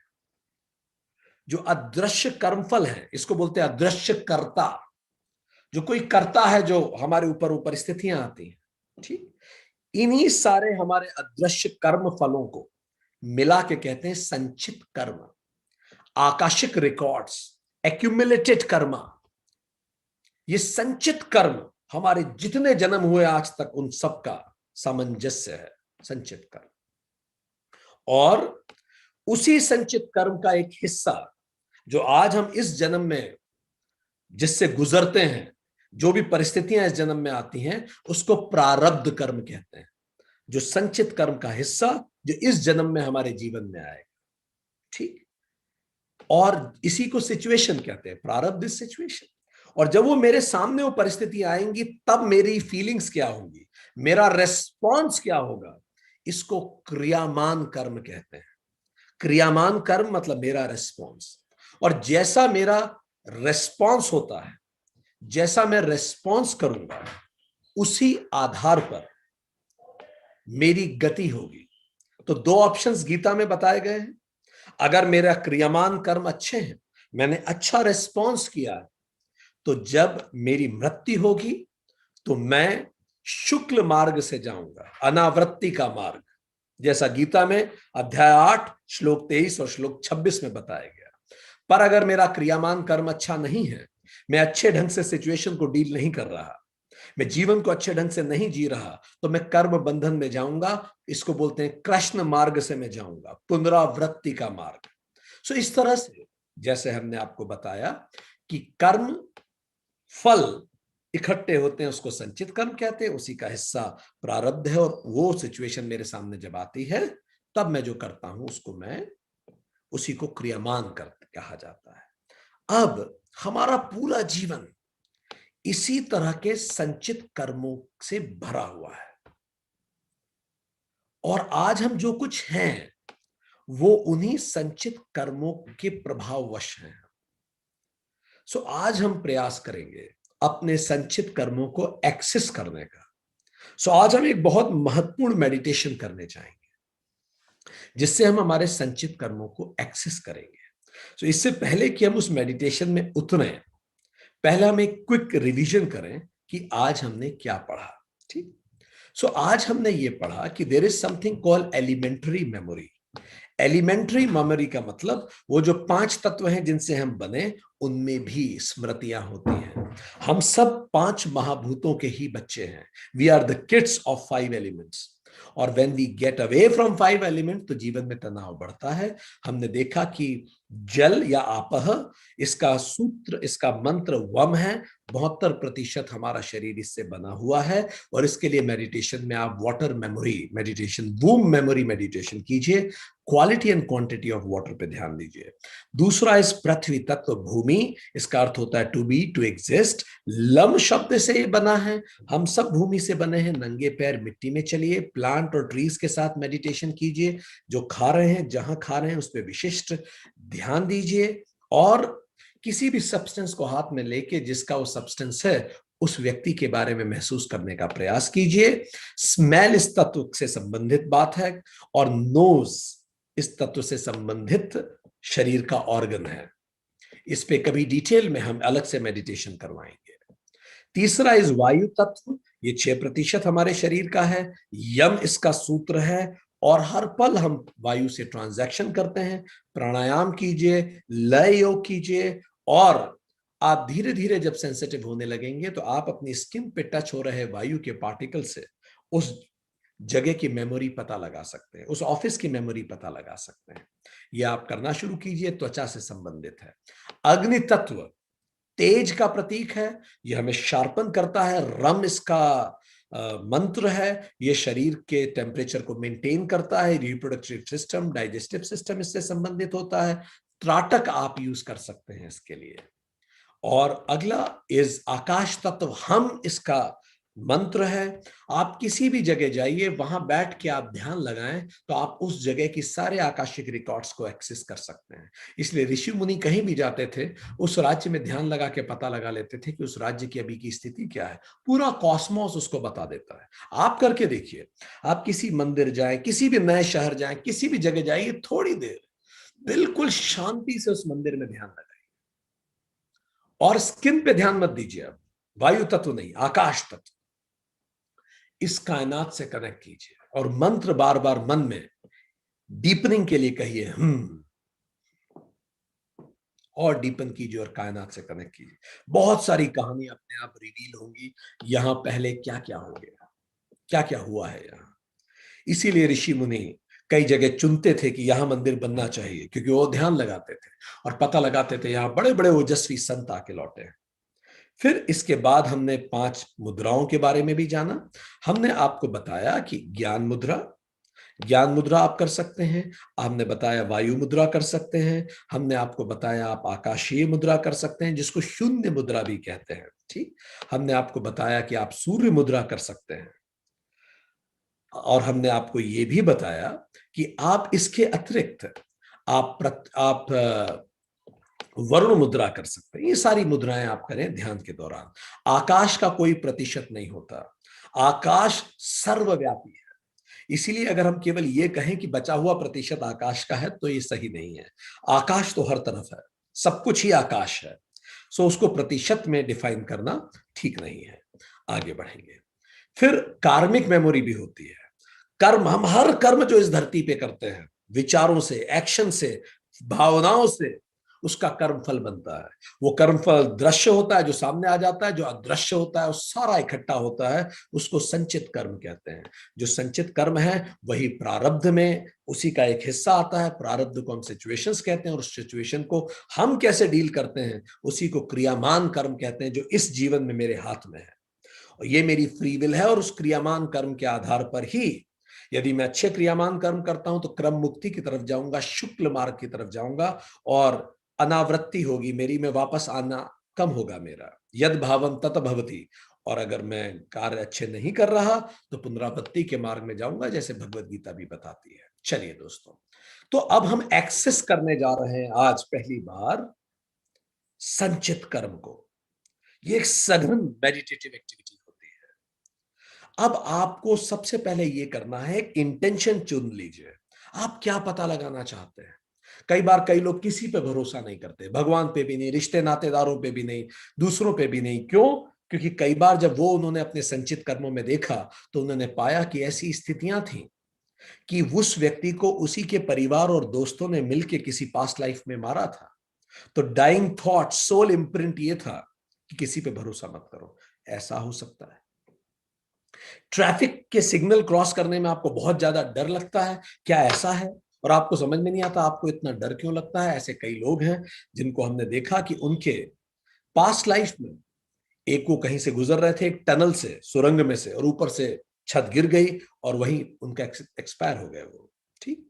जो अदृश्य कर्म फल है, इसको बोलते हैं अदृश्य कर्ता। जो कोई करता है, जो हमारे ऊपर परिस्थितियां आती हैं, ठीक, इन्हीं सारे हमारे अदृश्य कर्म फलों को मिला के कहते हैं संचित कर्म, आकाशिक रिकॉर्ड्स, एक्यूमुलेटेड कर्मा। ये संचित कर्म हमारे जितने जन्म हुए आज तक, उन सब का सामंजस्य है, संचित कर्म। और उसी संचित कर्म का एक हिस्सा जो आज हम इस जन्म में जिससे गुजरते हैं, जो भी परिस्थितियां इस जन्म में आती हैं, उसको प्रारब्ध कर्म कहते हैं। जो संचित कर्म का हिस्सा जो इस जन्म में हमारे जीवन में आएगा। ठीक, और इसी को सिचुएशन कहते हैं, प्रारब्ध इज सिचुएशन। और जब वो मेरे सामने वो परिस्थिति आएंगी, तब मेरी फीलिंग्स क्या होंगी, मेरा रेस्पॉन्स क्या होगा, इसको क्रियामान कर्म कहते हैं। क्रियामान कर्म मतलब मेरा रेस्पॉन्स। और जैसा मेरा रेस्पॉन्स होता है, जैसा मैं रेस्पॉन्स करूंगा, उसी आधार पर मेरी गति होगी। तो दो ऑप्शंस गीता में बताए गए हैं। अगर मेरा क्रियामान कर्म अच्छे हैं, मैंने अच्छा रेस्पॉन्स किया है, तो जब मेरी मृत्यु होगी तो मैं शुक्ल मार्ग से जाऊंगा, अनावृत्ति का मार्ग, जैसा गीता में अध्याय 8 श्लोक 23 और श्लोक 26 में बताया गया। पर अगर मेरा क्रियामान कर्म अच्छा नहीं है, मैं अच्छे ढंग से सिचुएशन को डील नहीं कर रहा, मैं जीवन को अच्छे ढंग से नहीं जी रहा, तो मैं कर्म बंधन में जाऊंगा। इसको बोलते हैं कृष्ण मार्ग से मैं जाऊंगा, पुनरावृत्ति का मार्ग। सो इस तरह से जैसे हमने आपको बताया कि कर्म फल इकट्ठे होते हैं, उसको संचित कर्म कहते हैं, उसी का हिस्सा प्रारब्ध है। और वो सिचुएशन मेरे सामने जब आती है, तब मैं जो करता हूं उसको मैं उसी को क्रियामान कर कहा जाता है। अब हमारा पूरा जीवन इसी तरह के संचित कर्मों से भरा हुआ है, और आज हम जो कुछ हैं वो उन्हीं संचित कर्मों के प्रभाववश हैं। सो आज हम प्रयास करेंगे अपने संचित कर्मों को एक्सेस करने का। सो आज हम एक बहुत महत्वपूर्ण मेडिटेशन करने चाहेंगे, जिससे हम हमारे संचित कर्मों को एक्सेस करेंगे। सो इससे पहले कि हम उस मेडिटेशन में उतरे, पहले हम एक क्विक रिवीजन करें कि आज हमने क्या पढ़ा। ठीक, सो आज हमने ये पढ़ा कि there is something called elementary memory. Elementary memory का मतलब वो जो 5 तत्व हैं जिनसे हम बने, उनमें भी स्मृतियां होती हैं। हम सब 5 महाभूतों के ही बच्चे हैं। We are the kids of 5 elements. और when we get away from 5 element, तो जीवन में तनाव बढ़ता है। हमने देखा कि जल या आपह, इसका सूत्र, इसका मंत्र वम है। 72% हमारा शरीर इससे बना हुआ है। और इसके लिए मेडिटेशन में आप water memory meditation, womb memory meditation कीजिए। Quality and quantity of water पे ध्यान दीजिए। दूसरा इस पृथ्वी तत्व भूमि, इसका अर्थ होता है टू बी, टू एग्जिस्ट। लम शब्द से ये बना है। हम सब भूमि से बने हैं। नंगे पैर मिट्टी में चलिए, प्लांट और ट्रीज के साथ मेडिटेशन कीजिए। जो खा रहे हैं, जहां खा रहे हैं उस पर विशिष्ट ध्यान दीजिए। और किसी भी सब्सटेंस को हाथ में लेके, जिसका वो सब्सटेंस है, उस व्यक्ति के बारे में महसूस करने का प्रयास कीजिए। स्मेल इस तत्व से संबंधित बात है। और नोज इस तत्व से संबंधित शरीर का ऑर्गन है। इस पे कभी डिटेल में हम अलग से मेडिटेशन करवाएंगे। तीसरा इस वायु तत्व, ये 6% हमारे शरीर का है। यम इसका सूत्र है। और हर पल हम वायु से ट्रांजैक्शन करते हैं। प्राणायाम कीजिए, लय योग कीजिए। और आप धीरे धीरे जब सेंसिटिव होने लगेंगे तो आप अपनी स्किन पे टच हो रहे वायु के पार्टिकल से उस जगह की मेमोरी पता लगा सकते हैं, उस ऑफिस की मेमोरी पता लगा सकते हैं। यह आप करना शुरू कीजिए। त्वचा से संबंधित है। अग्नि तत्व तेज का प्रतीक है। यह हमें शार्पन करता है। रम इसका मंत्र है। यह शरीर के टेम्परेचर को मेंटेन करता है। रिप्रोडक्टिव सिस्टम, डाइजेस्टिव सिस्टम इससे संबंधित होता है। त्राटक आप यूज कर सकते हैं इसके लिए। और अगला इस आकाश तत्व, हम इसका मंत्र है। आप किसी भी जगह जाइए, वहां बैठ के आप ध्यान लगाएं तो आप उस जगह की सारे आकाशिक रिकॉर्ड्स को एक्सेस कर सकते हैं। इसलिए ऋषि मुनि कहीं भी जाते थे, उस राज्य में ध्यान लगा के पता लगा लेते थे कि उस राज्य की अभी की स्थिति क्या है। पूरा कॉस्मोस उसको बता देता है। आप करके देखिए। आप किसी मंदिर जाएं, किसी भी नए शहर जाएं, किसी भी जगह जाइए, थोड़ी देर बिल्कुल शांति से उस मंदिर में ध्यान लगाइए। और स्किन पे ध्यान मत दीजिए। अब वायु तत्व नहीं, आकाश तत्व, इस कायनात से कनेक्ट कीजिए। और मंत्र बार बार मन में डीपनिंग के लिए कहिए, और डीपन कीजिए और कायनात से कनेक्ट कीजिए। बहुत सारी कहानी अपने आप रिवील होंगी। यहां पहले क्या क्या हो गया, क्या क्या हुआ है यहां। इसीलिए ऋषि मुनि कई जगह चुनते थे कि यहां मंदिर बनना चाहिए, क्योंकि वो ध्यान लगाते थे और पता लगाते थे यहां बड़े बड़े ओजस्वी संत आके लौटे हैं। फिर इसके बाद हमने 5 मुद्राओं के बारे में भी जाना। हमने आपको बताया कि ज्ञान मुद्रा आप कर सकते हैं। हमने बताया वायु मुद्रा कर सकते हैं। हमने आपको बताया आप आकाशीय मुद्रा कर सकते हैं, जिसको शून्य मुद्रा भी कहते हैं। ठीक। हमने आपको बताया कि आप सूर्य मुद्रा कर सकते हैं। और हमने आपको ये भी बताया कि आप इसके अतिरिक्त आप वरुण मुद्रा कर सकते हैं। ये सारी मुद्राएं आप करें ध्यान के दौरान। आकाश का कोई प्रतिशत नहीं होता। आकाश सर्वव्यापी है। इसीलिए अगर हम केवल ये कहें कि बचा हुआ प्रतिशत आकाश का है, तो ये सही नहीं है। आकाश तो हर तरफ है, सब कुछ ही आकाश है। सो उसको प्रतिशत में डिफाइन करना ठीक नहीं है। आगे बढ़ेंगे। फिर कार्मिक मेमोरी भी होती है। कर्म, हम हर कर्म जो इस धरती पे करते हैं, विचारों से, एक्शन से, भावनाओं से, उसका कर्म फल बनता है। वो कर्म फल दृश्य होता है, जो सामने आ जाता है। जो अदृश्य होता है, वो सारा इकट्ठा होता है। उसको संचित कर्म कहते हैं। जो संचित कर्म है वही प्रारब्ध में उसी का एक हिस्सा आता है। प्रारब्ध को हम सिचुएशंस कहते हैं, और उस सिचुएशन को हम कैसे डील करते हैं उसी को क्रियामान कर्म कहते हैं, जो इस जीवन में मेरे हाथ में है। और ये मेरी फ्री विल है। और उस क्रियामान कर्म के आधार पर ही, यदि मैं अच्छे क्रियामान कर्म करता हूं तो क्रम मुक्ति की तरफ जाऊंगा, शुक्ल मार्ग की तरफ जाऊंगा, और अनावृत्ति होगी मेरी, में वापस आना कम होगा मेरा। यद भावम तत भवति। और अगर मैं कार्य अच्छे नहीं कर रहा तो पुनरावृत्ति के मार्ग में जाऊंगा, जैसे भगवत गीता भी बताती है। चलिए दोस्तों, तो अब हम एक्सेस करने जा रहे हैं आज पहली बार संचित कर्म को। ये एक सघन मेडिटेटिव एक्टिविटी होती है। अब आपको सबसे पहले ये करना है, इंटेंशन चुन लीजिए। आप क्या पता लगाना चाहते हैं। कई बार कई लोग किसी पे भरोसा नहीं करते, भगवान पे भी नहीं, रिश्ते नातेदारों पे भी नहीं, दूसरों पे भी नहीं। क्यों? क्योंकि कई बार जब वो उन्होंने अपने संचित कर्मों में देखा तो उन्होंने पाया कि ऐसी स्थितियां थी कि उस व्यक्ति को उसी के परिवार और दोस्तों ने मिलकर किसी पास्ट लाइफ में मारा था। तो डाइंग थॉट, सोल इम्प्रिंट ये था कि किसी पे भरोसा मत करो। ऐसा हो सकता है। ट्रैफिक के सिग्नल क्रॉस करने में आपको बहुत ज्यादा डर लगता है, क्या ऐसा है? और आपको समझ में नहीं आता आपको इतना डर क्यों लगता है। ऐसे कई लोग हैं जिनको हमने देखा कि उनके पास्ट लाइफ में एक वो कहीं से गुजर रहे थे एक टनल से, सुरंग में से, और ऊपर से छत गिर गई और वहीं उनका एक्सपायर हो गए वो। ठीक।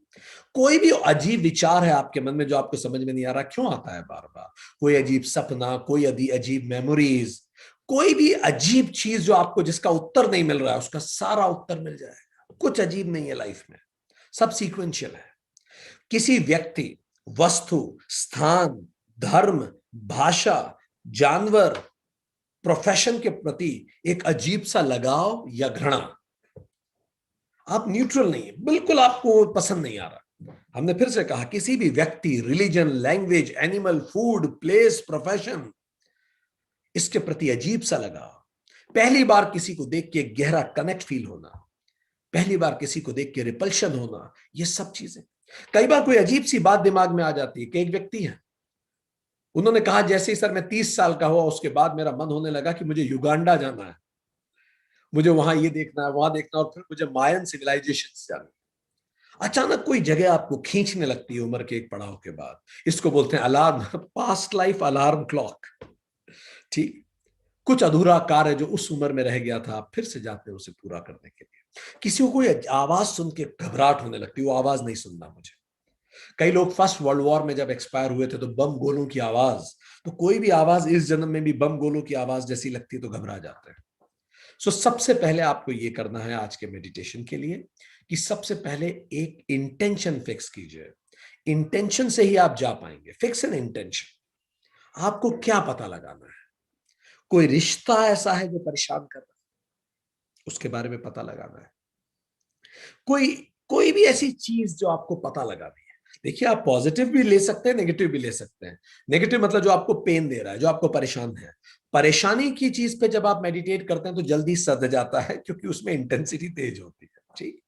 कोई भी अजीब विचार है आपके मन में जो आपको समझ में नहीं आ रहा क्यों आता है बार बार, कोई अजीब सपना, कोई अजीब मेमोरीज, कोई भी अजीब चीज जो आपको जिसका उत्तर नहीं मिल रहा है उसका सारा उत्तर मिल जाएगा। कुछ अजीब नहीं है लाइफ में, सब सीक्वेंशियल है। किसी व्यक्ति, वस्तु, स्थान, धर्म, भाषा, जानवर, प्रोफेशन के प्रति एक अजीब सा लगाव या घृणा, आप न्यूट्रल नहीं है, बिल्कुल आपको पसंद नहीं आ रहा। हमने फिर से कहा किसी भी व्यक्ति, religion, language, animal, food, place, profession, इसके प्रति अजीब सा लगाव, पहली बार किसी को देख के गहरा कनेक्ट फील होना, पहली बार किसी को देख के रिपल्शन होना, ये सब चीजें। कई बार कोई अजीब सी बात दिमाग में आ जाती है कि एक व्यक्ति है, उन्होंने कहा जैसे ही सर मैं 30 साल का हुआ उसके बाद मेरा मन होने लगा कि मुझे युगांडा जाना है, मुझे वहां ये देखना है, वहां देखना, और फिर मुझे मायन सिविलाइजेशन से जाना। अचानक कोई जगह आपको खींचने लगती है उम्र के एक पड़ाव के बाद, इसको बोलते हैं alarm, past life alarm clock. ठीक। कुछ अधूरा कार्य जो उस उम्र में रह गया था आप फिर से जाते हैं उसे पूरा करने के लिए। किसी को कोई आवाज सुन के घबराहट होने लगती है, वो आवाज नहीं सुनना मुझे। कई लोग फर्स्ट वर्ल्ड वॉर में जब एक्सपायर हुए थे तो बम गोलों की आवाज, तो कोई भी आवाज इस जन्म में भी बम गोलों की आवाज जैसी लगती है तो घबरा जाते हैं। सबसे पहले आपको ये करना है आज के मेडिटेशन के लिए कि सबसे पहले एक इंटेंशन फिक्स कीजिए। इंटेंशन से ही आप जा पाएंगे। Fix an intention. आपको क्या पता लगाना है? कोई रिश्ता ऐसा है जो परेशान कर रहा है, उसके बारे में पता लगाना है। कोई कोई भी ऐसी चीज जो आपको पता लगानी है। देखिए, आप पॉजिटिव भी ले सकते हैं, नेगेटिव भी ले सकते हैं। नेगेटिव मतलब जो आपको पेन दे रहा है, जो आपको परेशान है। परेशानी की चीज पे जब आप मेडिटेट करते हैं तो जल्दी सध जाता है, क्योंकि उसमें इंटेंसिटी तेज होती है। ठीक।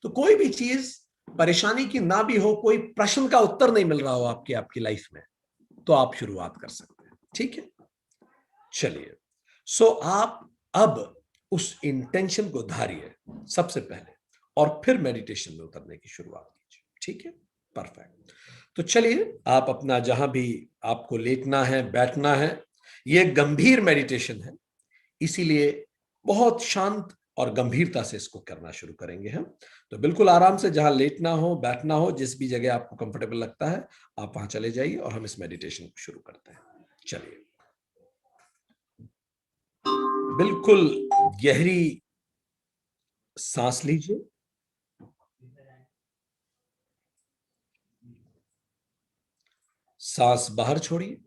तो कोई भी चीज परेशानी की ना भी हो, कोई प्रश्न का उत्तर नहीं मिल रहा हो आपकी आपकी लाइफ में, तो आप शुरुआत कर सकते हैं। ठीक है, चलिए। आप अब उस इंटेंशन को धारिए सबसे पहले, और फिर मेडिटेशन में उतरने की शुरुआत कीजिए। ठीक है, परफेक्ट। तो चलिए, आप अपना जहां भी आपको लेटना है, बैठना है, यह गंभीर मेडिटेशन है, इसीलिए बहुत शांत और गंभीरता से इसको करना शुरू करेंगे हम। तो बिल्कुल आराम से, जहां लेटना हो, बैठना हो, जिस भी जगह आपको कंफर्टेबल लगता है आप वहां चले जाइए और हम इस मेडिटेशन को शुरू करते हैं। चलिए, बिल्कुल गहरी सांस लीजिए, सांस बाहर छोड़िए,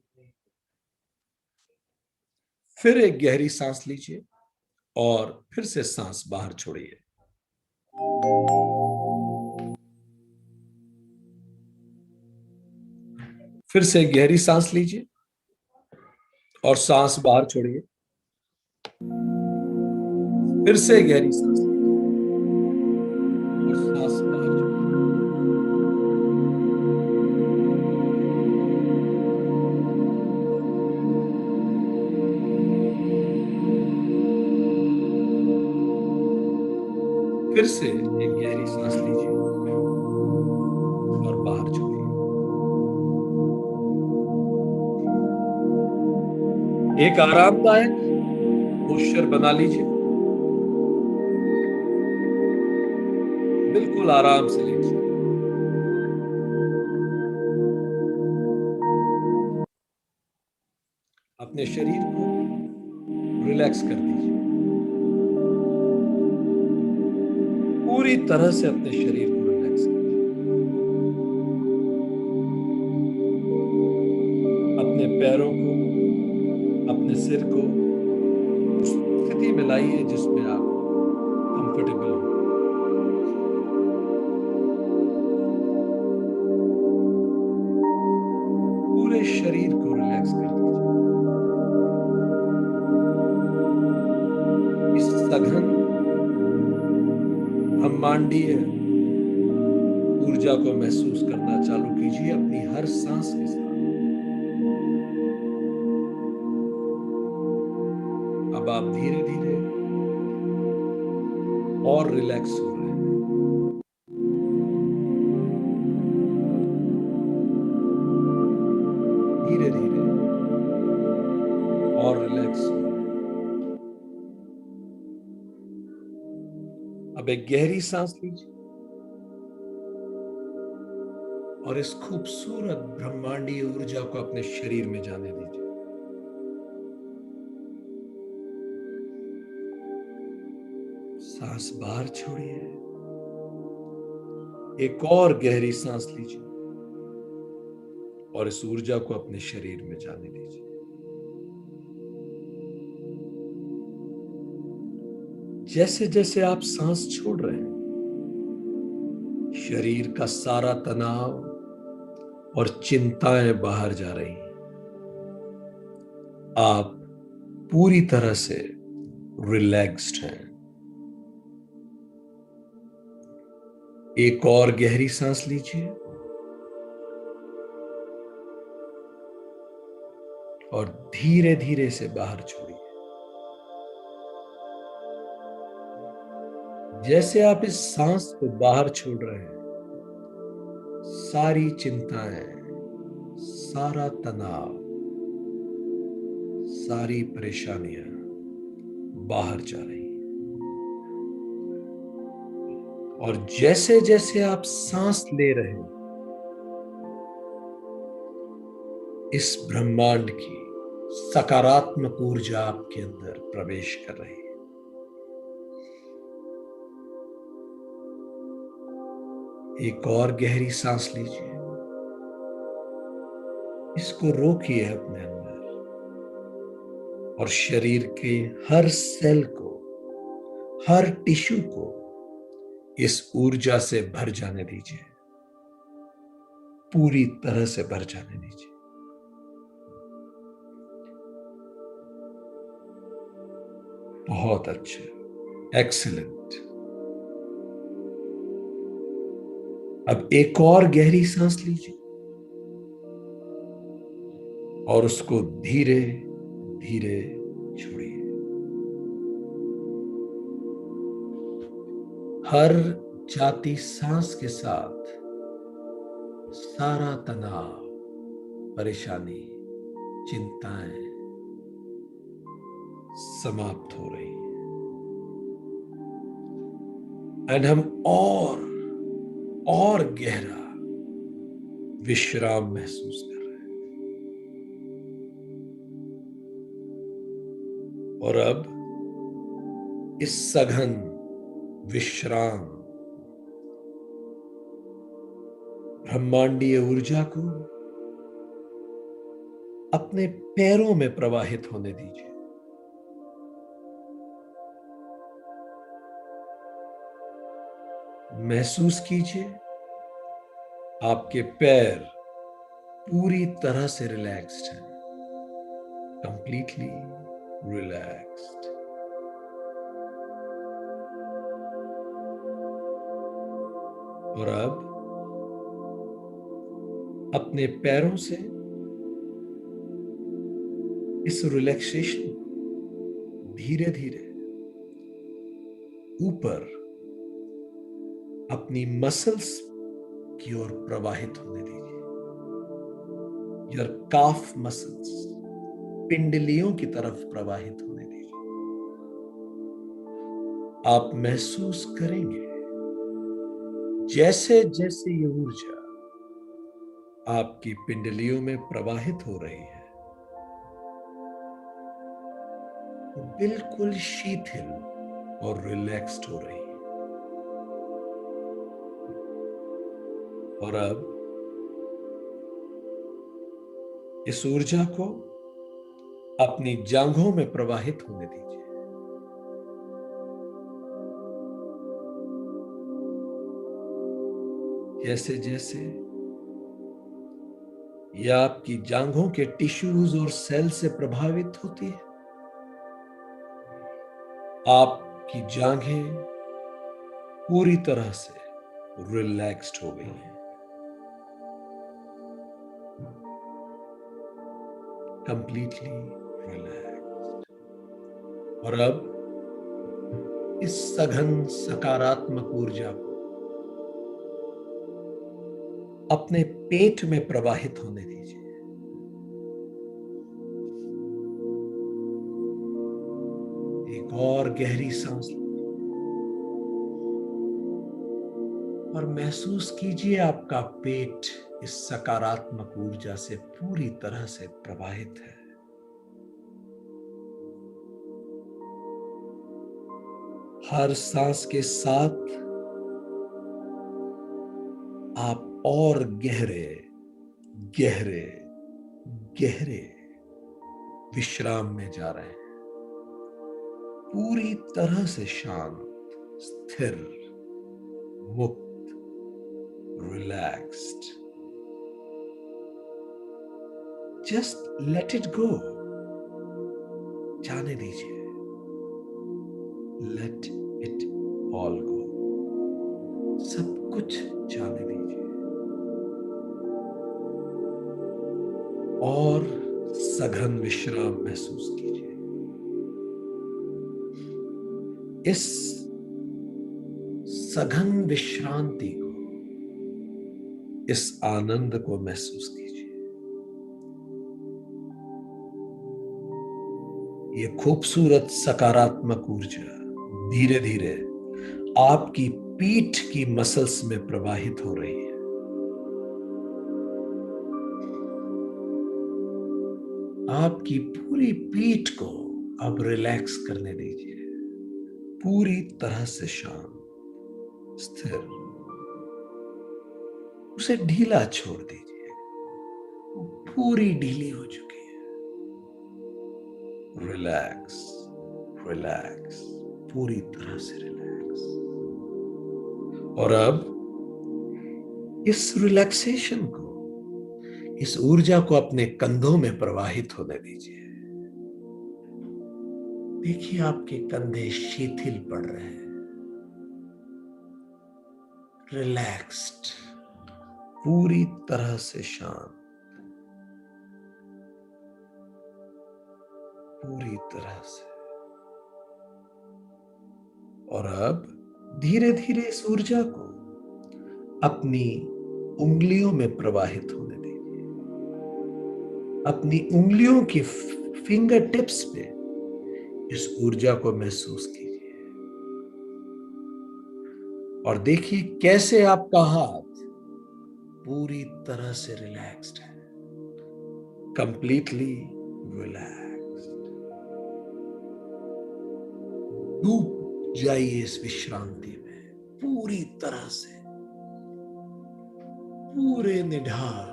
फिर एक गहरी सांस लीजिए और फिर से सांस बाहर छोड़िए। फिर से एक गहरी सांस लीजिए और सांस बाहर छोड़िए। फिर से गहरी सांस और सांस बाहर छोड़िए। फिर से एक गहरी सांस लीजिए और बाहर छोड़िए। एक आरामदायक पोस्चर बना लीजिए, बिल्कुल आराम से लेटिए। अपने शरीर को रिलैक्स कर दीजिए, पूरी तरह से अपने शरीर को रिलैक्स कीजिए। अपने पैरों को, अपने सिर को उस स्थिति में लाइए जिसमें आप कंफर्टेबल हो। पूरे शरीर को रिलैक्स कर दीजिए। इस सघन ब्रह्मांडीय ऊर्जा को महसूस करना चालू कीजिए अपनी हर सांस के साथ। अब आप धीरे धीरे और रिलैक्स हो रहे हैं। धीरे धीरे और रिलैक्स हो। अब एक गहरी सांस लीजिए और इस खूबसूरत ब्रह्मांडीय ऊर्जा को अपने शरीर में जाने दीजिए। सांस बाहर छोड़िए, एक और गहरी सांस लीजिए और इस ऊर्जा को अपने शरीर में जाने दीजिए। जैसे जैसे आप सांस छोड़ रहे हैं, शरीर का सारा तनाव और चिंताएं बाहर जा रही हैं। आप पूरी तरह से रिलैक्स्ड हैं। एक और गहरी सांस लीजिए और धीरे धीरे से बाहर छोड़िए। जैसे आप इस सांस को बाहर छोड़ रहे हैं, सारी चिंताएं, सारा तनाव, सारी परेशानियां बाहर जा रही हैं। और जैसे जैसे आप सांस ले रहे हैं, इस ब्रह्मांड की सकारात्मक ऊर्जा आपके अंदर प्रवेश कर रही है। एक और गहरी सांस लीजिए, इसको रोकिए अपने अंदर और शरीर के हर सेल को, हर टिश्यू को इस ऊर्जा से भर जाने दीजिए, पूरी तरह से भर जाने दीजिए। बहुत अच्छा, एक्सीलेंट। अब एक और गहरी सांस लीजिए और उसको धीरे धीरे छोड़िए। हर जाती सांस के साथ सारा तनाव, परेशानी, चिंताएं समाप्त हो रही हैं। एंड हम और गहरा विश्राम महसूस कर रहे हैं। और अब इस सघन विश्राम ब्रह्मांडीय ऊर्जा को अपने पैरों में प्रवाहित होने दीजिए। महसूस कीजिए आपके पैर पूरी तरह से रिलैक्स्ड हैं, कंप्लीटली रिलैक्स्ड। और अब अपने पैरों से इस रिलैक्सेशन को धीरे धीरे ऊपर अपनी मसल्स की ओर प्रवाहित होने दीजिए। योर काफ मसल्स, पिंडलियों की तरफ प्रवाहित होने दीजिए। आप महसूस करेंगे जैसे जैसे ये ऊर्जा आपकी पिंडलियों में प्रवाहित हो रही है, वो बिल्कुल शिथिल और रिलैक्स्ड हो रही है। और अब इस ऊर्जा को अपनी जांघों में प्रवाहित होने दीजिए। जैसे जैसे यह आपकी जांघों के टिश्यूज और सेल से प्रभावित होती है, आपकी जांघें पूरी तरह से रिलैक्स्ड हो गई हैं, कंप्लीटली रिलैक्स्ड। और अब इस सघन सकारात्मक ऊर्जा को अपने पेट में प्रवाहित होने दीजिए। और गहरी सांस लीजिए और महसूस कीजिए आपका पेट इस सकारात्मक ऊर्जा से पूरी तरह से प्रवाहित है। हर सांस के साथ आप और गहरे गहरे गहरे विश्राम में जा रहे हैं, पूरी तरह से शांत, स्थिर, मुक्त, relaxed. Just let it go, जाने दीजिए। लेट इट ऑल गो, सब कुछ जाने दीजिए और सघन विश्राम महसूस कीजिए। इस सघन विश्रांति को, इस आनंद को महसूस कीजिए। ये खूबसूरत सकारात्मक ऊर्जा धीरे धीरे आपकी पीठ की मसल्स में प्रवाहित हो रही है। आपकी पूरी पीठ को अब रिलैक्स करने दीजिए, पूरी तरह से शांत, स्थिर। उसे ढीला छोड़ दीजिए, वो पूरी ढीली हो चुकी है। रिलैक्स, रिलैक्स, पूरी तरह से रिलैक्स। और अब इस रिलैक्सेशन को, इस ऊर्जा को अपने कंधों में प्रवाहित होने दीजिए। देखिए आपके कंधे शिथिल पड़ रहे हैं, रिलैक्स्ड, पूरी तरह से शांत, पूरी तरह से। और अब धीरे धीरे इस ऊर्जा को अपनी उंगलियों में प्रवाहित होने दीजिए। अपनी उंगलियों की फिंगर टिप्स पे इस ऊर्जा को महसूस कीजिए और देखिए कैसे आपका हाथ पूरी तरह से रिलैक्स्ड है, कंप्लीटली रिलैक्स्ड। डूब जाइए इस विश्रांति में पूरी तरह से, पूरे निढाल,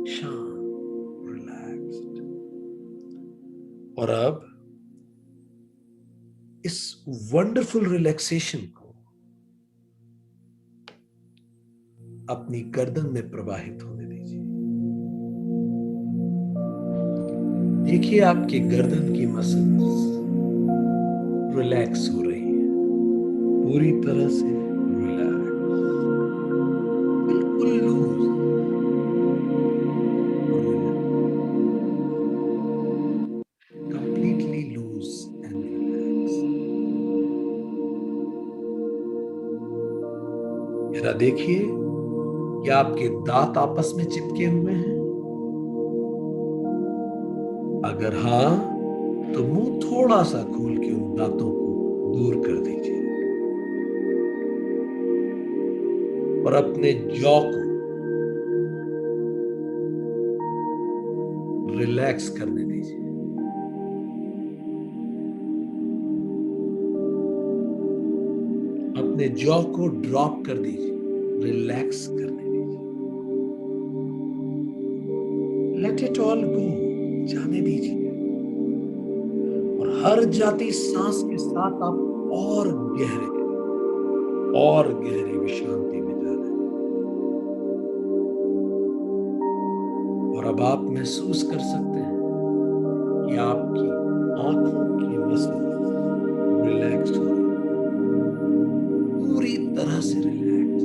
शांत, रिलैक्स्ड। और अब इस वंडरफुल रिलैक्सेशन को अपनी गर्दन में प्रवाहित होने दीजिए। देखिए आपके गर्दन की मसल्स रिलैक्स हो रही है, पूरी तरह से रिलैक्स, बिल्कुल loose, completely loose and relax. जरा देखिए क्या आपके दांत आपस में चिपके हुए हैं? अगर हां, तो मुंह थोड़ा सा खोल के उन दांतों को दूर कर दीजिए और अपने जॉ को रिलैक्स करने दीजिए। अपने जॉ को ड्रॉप कर दीजिए, रिलैक्स करने दीजिए। लेट इट ऑल गो, जाने दीजिए। और हर जाती सांस के साथ आप और गहरे विश्रांति में जा रहे हैं। और अब आप महसूस कर सकते हैं कि आपकी आंखों की मसल्स रिलैक्स हो रही है, पूरी तरह से रिलैक्स।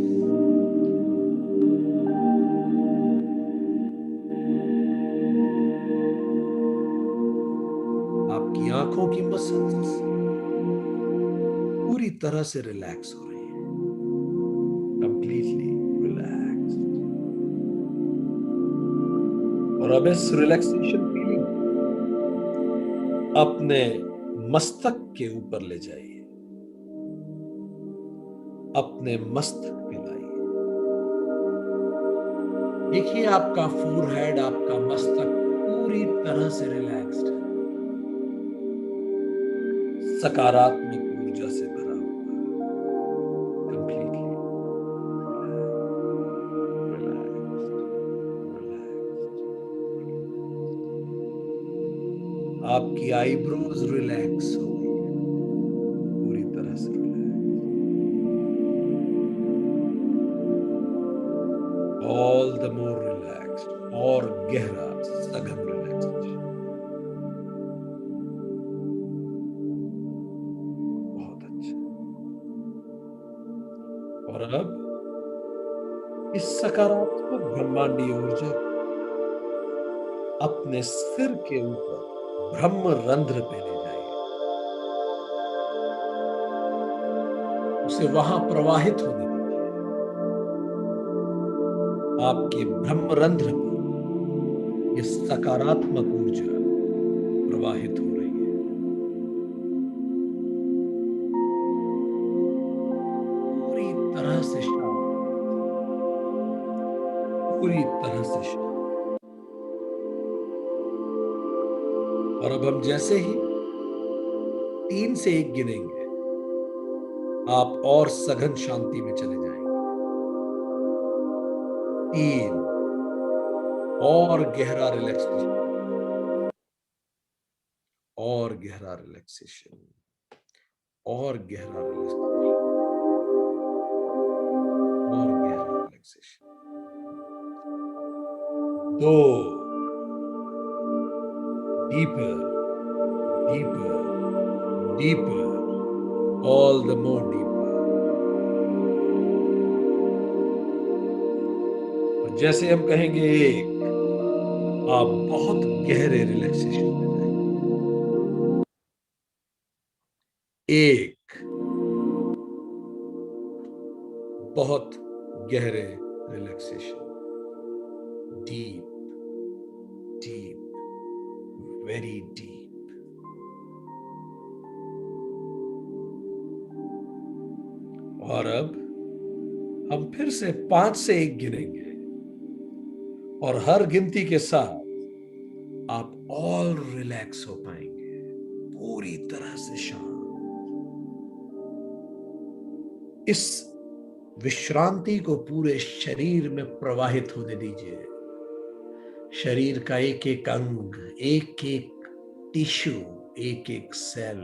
आपकी आंखों की मसल्स पूरी तरह से रिलैक्स हो रही है, कंप्लीटली रिलैक्स। और अब इस रिलैक्सेशन फीलिंग अपने मस्तक के ऊपर ले जाइए, अपने मस्तक पे लाइए। देखिए आपका फोरहेड, आपका मस्तक पूरी तरह से रिलैक्स्ड है, सकारात्मक ऊर्जा से भरा हुआ है, कंप्लीटली आपकी आईब्रोज रिलैक्स हो गई है, पूरी तरह से relax, all the more relaxed, और गहरा सघन रिलैक्सेशन, बहुत अच्छा। और अब इस सकारात्मक ब्रह्मांडीय ऊर्जा को अपने सिर के ऊपर ब्रह्म रंध्र पे ले जाइए, उसे वहां प्रवाहित होने दीजिए। आपके ब्रह्म रंध्र पर यह सकारात्मक ऊर्जा प्रवाहित हो रही है, पूरी तरह से शांत, पूरी तरह से शांत। और अब हम जैसे ही 3 से 1 गिनेंगे, आप और सघन शांति में चले जाएंगे। 3, और गहरा रिलैक्सेशन, और गहरा रिलैक्सेशन, और गहरा रिलैक्सेशन, और गहरा relaxation. 2, deeper, deeper, deeper, all the more deeper. और जैसे हम कहेंगे 1, आप बहुत गहरे रिलैक्सेशन में जाएंगे। 1, बहुत गहरे relaxation, deep, deep, very deep. और अब हम फिर से 5 से 1 गिनेंगे, और हर गिनती के साथ आप और रिलैक्स हो पाएंगे, पूरी तरह से शांत। इस विश्रांति को पूरे शरीर में प्रवाहित होने दीजिए। शरीर का एक एक अंग, एक एक टिश्यू, एक एक सेल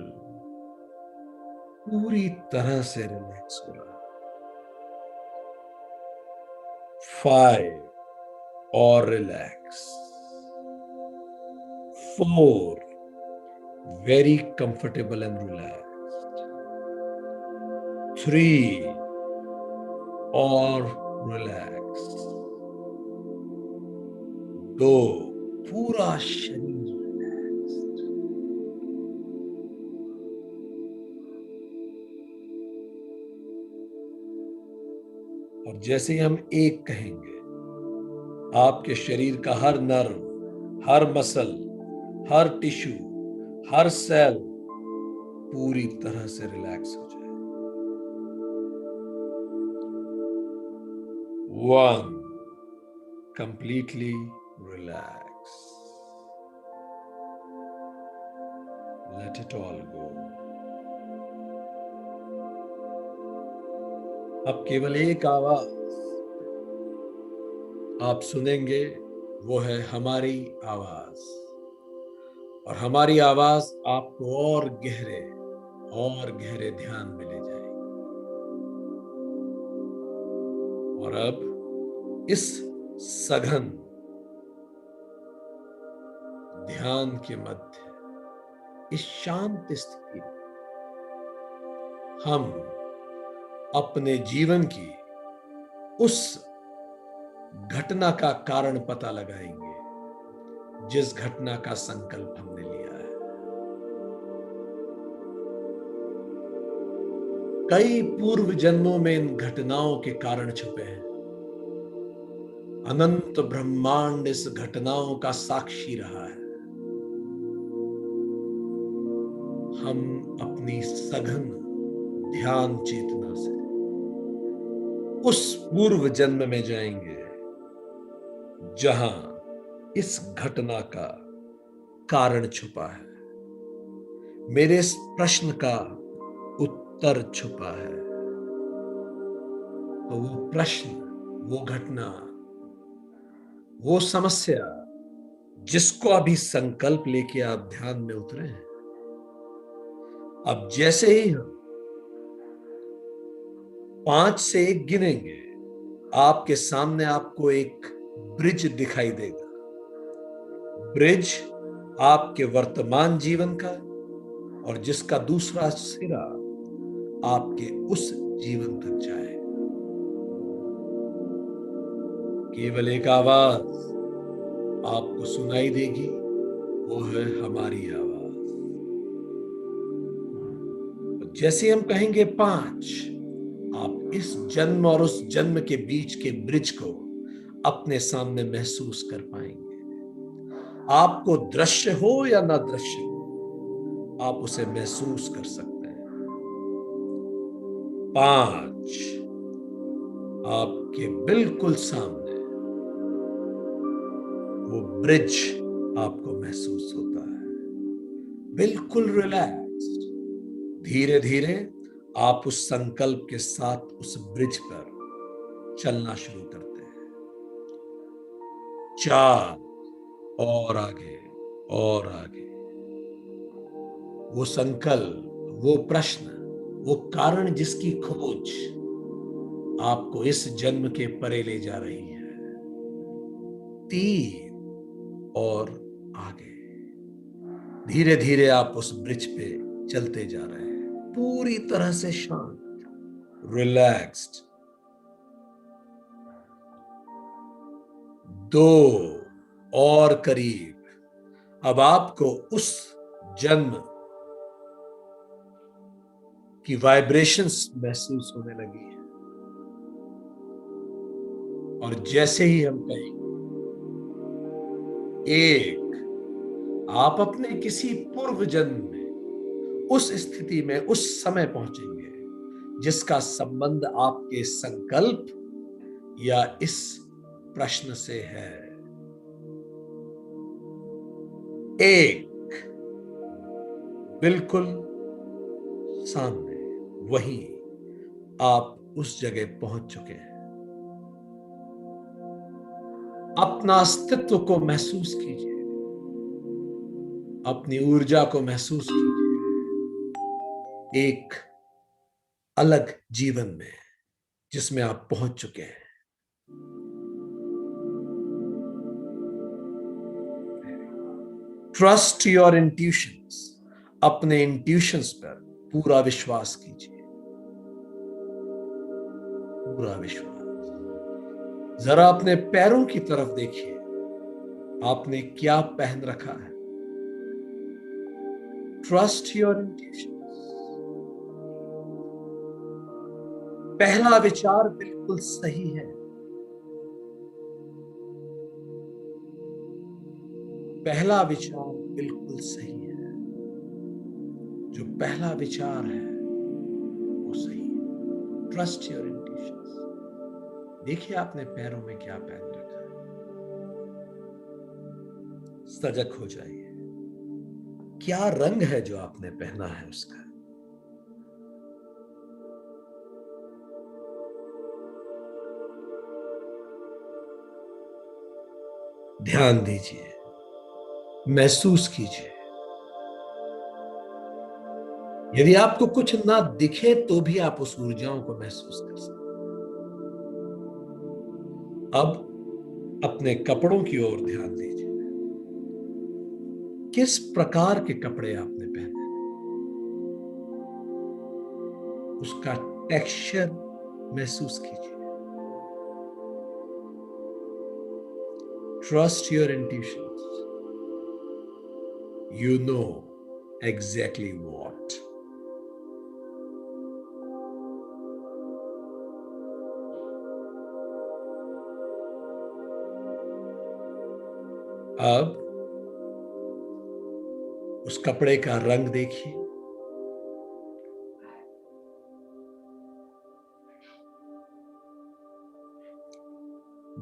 पूरी तरह से रिलैक्स हो रहा है। 5, और relax. 4, very comfortable and relaxed. 3, और रिलैक्स। 2, पूरा शरीर रिलैक्स्ड। और जैसे ही हम 1 कहेंगे, आपके शरीर का हर नर्व, हर मसल, हर टिश्यू, हर सेल पूरी तरह से रिलैक्स हो जाए। 1, completely relax. Let it all go. अब केवल एक आवाज आप सुनेंगे, वो है हमारी आवाज। और हमारी आवाज आपको और गहरे ध्यान में ले जाएगी। और अब इस सघन ध्यान के मध्य, इस शांत स्थिति में हम अपने जीवन की उस घटना का कारण पता लगाएंगे, जिस घटना का संकल्प हमने लिया है। कई पूर्व जन्मों में इन घटनाओं के कारण छुपे हैं। अनंत ब्रह्मांड इस घटनाओं का साक्षी रहा है। हम अपनी सघन ध्यान चेतना से उस पूर्व जन्म में जाएंगे जहां इस घटना का कारण छुपा है, मेरे इस प्रश्न का उत्तर छुपा है। तो वो प्रश्न, वो घटना, वो समस्या जिसको अभी संकल्प लेके आप ध्यान में उतरे हैं, अब जैसे ही हम 5 से 1 गिनेंगे, आपके सामने आपको एक ब्रिज दिखाई देगा। ब्रिज आपके वर्तमान जीवन का, और जिसका दूसरा सिरा आपके उस जीवन तक जाए। केवल एक आवाज आपको सुनाई देगी, वो है हमारी आवाज। जैसे हम कहेंगे 5, आप इस जन्म और उस जन्म के बीच के ब्रिज को अपने सामने महसूस कर पाएंगे। आपको दृश्य हो या ना दृश्य हो, आप उसे महसूस कर सकते हैं। 5, आपके बिल्कुल सामने वो ब्रिज आपको महसूस होता है, बिल्कुल रिलैक्स्ड। धीरे धीरे आप उस संकल्प के साथ उस ब्रिज पर चलना शुरू करते हैं। 4, और आगे और आगे। वो संकल्प, वो प्रश्न, वो कारण जिसकी खोज आपको इस जन्म के परे ले जा रही है। 3, और आगे। धीरे धीरे आप उस ब्रिज पे चलते जा रहे हैं, पूरी तरह से शांत, रिलैक्स्ड। 2, और करीब। अब आपको उस जन्म की वाइब्रेशंस महसूस होने लगी है। और जैसे ही हम कहेंगे 1, आप अपने किसी पूर्व जन्म में उस स्थिति में उस समय पहुंचेंगे जिसका संबंध आपके संकल्प या इस प्रश्न से है। 1, बिल्कुल सामने, वहीं आप उस जगह पहुंच चुके हैं। अपना अस्तित्व को महसूस कीजिए, अपनी ऊर्जा को महसूस कीजिए, एक अलग जीवन में जिसमें आप पहुंच चुके हैं। ट्रस्ट योर इंट्यूशंस, अपने इंट्यूशंस पर पूरा विश्वास कीजिए, पूरा विश्वास। जरा अपने पैरों की तरफ देखिए, आपने क्या पहन रखा है। Trust your intuitions. पहला विचार बिल्कुल सही है। पहला विचार बिल्कुल सही है। जो पहला विचार है वो सही है। Trust your intuitions. देखिए आपने पैरों में क्या पहन रखा है। सजग हो जाइए। क्या रंग है जो आपने पहना है उसका। ध्यान दीजिए, महसूस कीजिए। यदि आपको कुछ ना दिखे तो भी आप उस ऊर्जाओं को महसूस कर सकते हैं। अब अपने कपड़ों की ओर ध्यान दीजिए। किस प्रकार के कपड़े आपने पहने, उसका टेक्सचर महसूस कीजिए। Trust your intuitions. You know exactly what. अब उस कपड़े का रंग देखिए,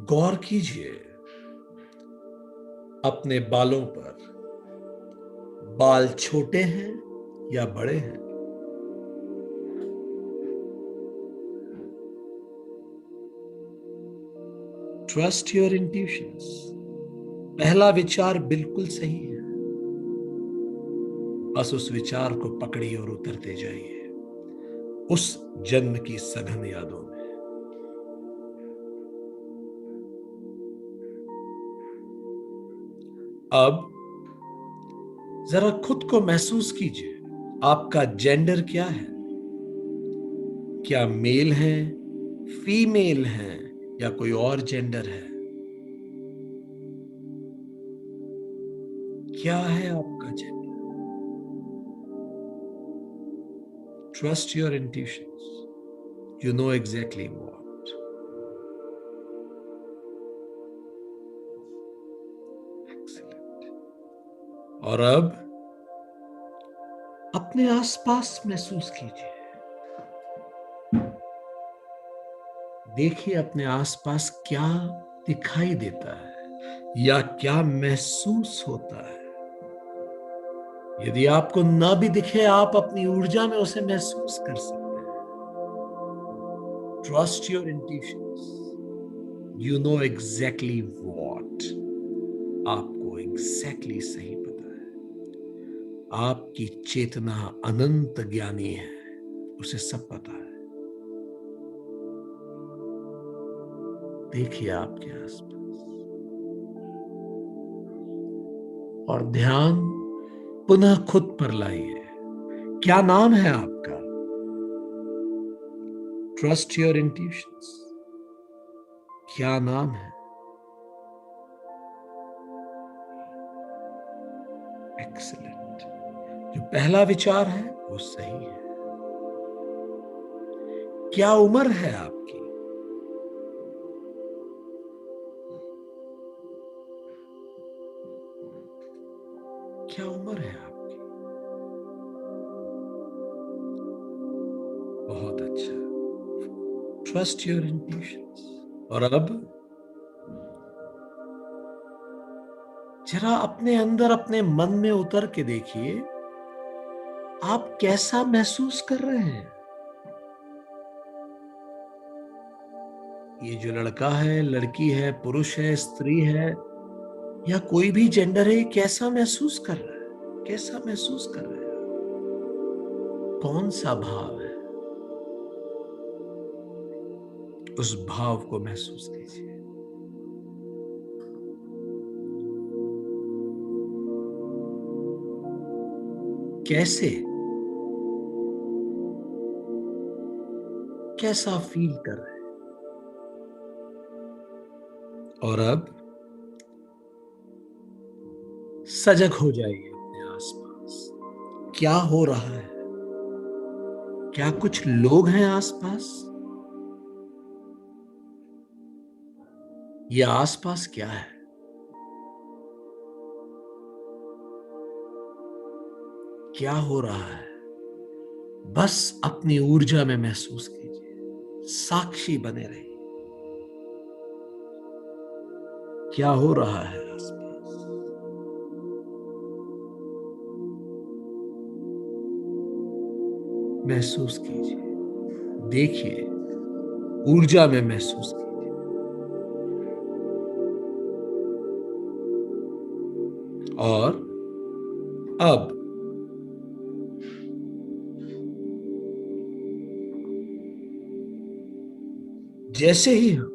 गौर कीजिए अपने बालों पर। बाल छोटे हैं या बड़े हैं? Trust your intuitions. पहला विचार बिल्कुल सही है, बस उस विचार को पकड़िए और उतरते जाइए उस जन्म की सघन यादों में। अब जरा खुद को महसूस कीजिए, आपका जेंडर क्या है? क्या मेल है, फीमेल है, या कोई और जेंडर है? क्या है आपका gender? Trust your intuitions, you know exactly what. Excellent. और अब अपने आसपास महसूस कीजिए। देखिए अपने आसपास क्या दिखाई देता है या क्या महसूस होता है। यदि आपको ना भी दिखे, आप अपनी ऊर्जा में उसे महसूस कर सकते हैं। Trust your intuitions, you know exactly what. आपको एग्जैक्टली सही पता है। आपकी चेतना अनंत ज्ञानी है, उसे सब पता है। देखिए आपके आसपास और ध्यान पुनः खुद पर लाइए। क्या नाम है आपका? Trust your intuitions. क्या नाम है? एक्सीलेंट। जो पहला विचार है वो सही है। क्या उम्र है आपकी? क्या उम्र है आपकी? बहुत अच्छा। Trust your intuitions. और अब जरा अपने अंदर, अपने मन में उतर के देखिए, आप कैसा महसूस कर रहे हैं। ये जो लड़का है, लड़की है, पुरुष है, स्त्री है, या कोई भी जेंडर है, कैसा महसूस कर रहा है? कैसा महसूस कर रहे हैं? कौन सा भाव है? उस भाव को महसूस कीजिए। कैसे, कैसा फील कर रहे हैं? और अब सजग हो जाइए अपने आसपास। क्या हो रहा है? क्या कुछ लोग हैं आसपास? ये आसपास क्या है? क्या हो रहा है? बस अपनी ऊर्जा में महसूस कीजिए, साक्षी बने रहिए। क्या हो रहा है आसपास? महसूस कीजिए, देखिए, ऊर्जा में महसूस कीजिए। और अब जैसे ही हम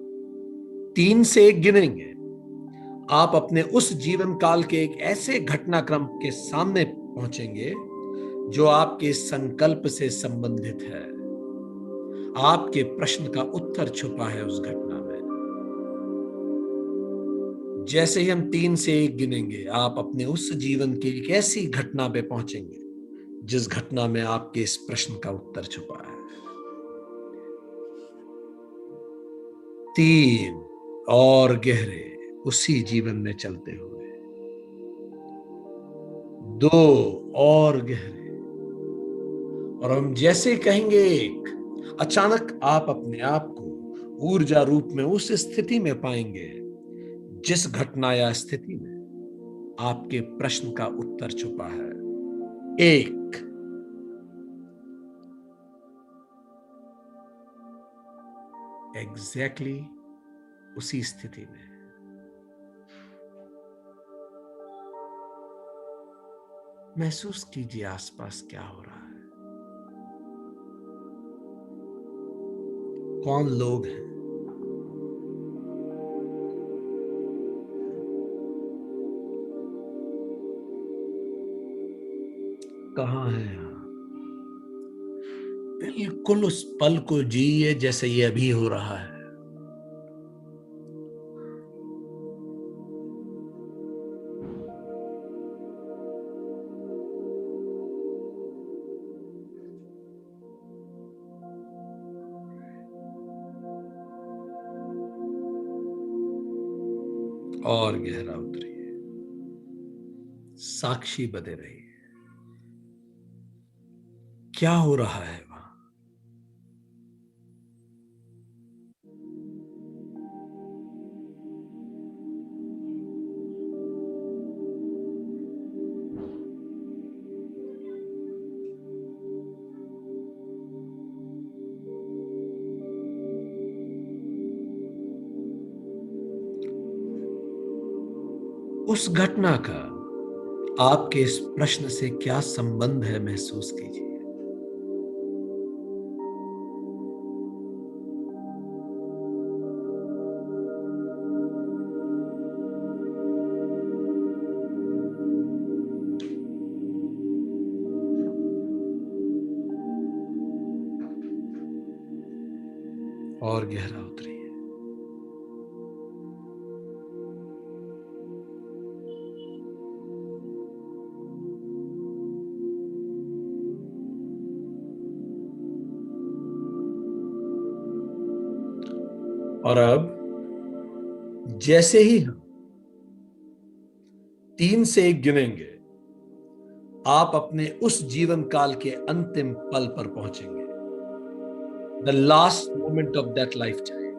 3 से 1 गिनेंगे, आप अपने उस जीवन काल के एक ऐसे घटनाक्रम के सामने पहुंचेंगे जो आपके संकल्प से संबंधित है। आपके प्रश्न का उत्तर छुपा है उस घटना में। जैसे ही हम 3 से 1 गिनेंगे, आप अपने उस जीवन की एक ऐसी घटना पे पहुंचेंगे जिस घटना में आपके इस प्रश्न का उत्तर छुपा है। 3 और गहरे उसी जीवन में चलते हुए। 2 और गहरे। और हम जैसे कहेंगे 1, अचानक आप अपने आप को ऊर्जा रूप में उस स्थिति में पाएंगे जिस घटना या स्थिति में आपके प्रश्न का उत्तर छुपा है। एक, एग्जैक्टली उसी स्थिति में महसूस कीजिए आसपास क्या हो रहा है, कौन लोग हैं, कहां है यहां। बिल्कुल उस पल को जिए जैसे ये अभी हो रहा है। और गहरा उतरिए, साक्षी बने रहिए। क्या हो रहा है वहां? उस घटना का आपके इस प्रश्न से क्या संबंध है, महसूस कीजिए। और गहरा उतरिए। और अब जैसे ही हम 3 से 1 गिनेंगे, आप अपने उस जीवन काल के अंतिम पल पर पहुंचेंगे, the last moment of that life time.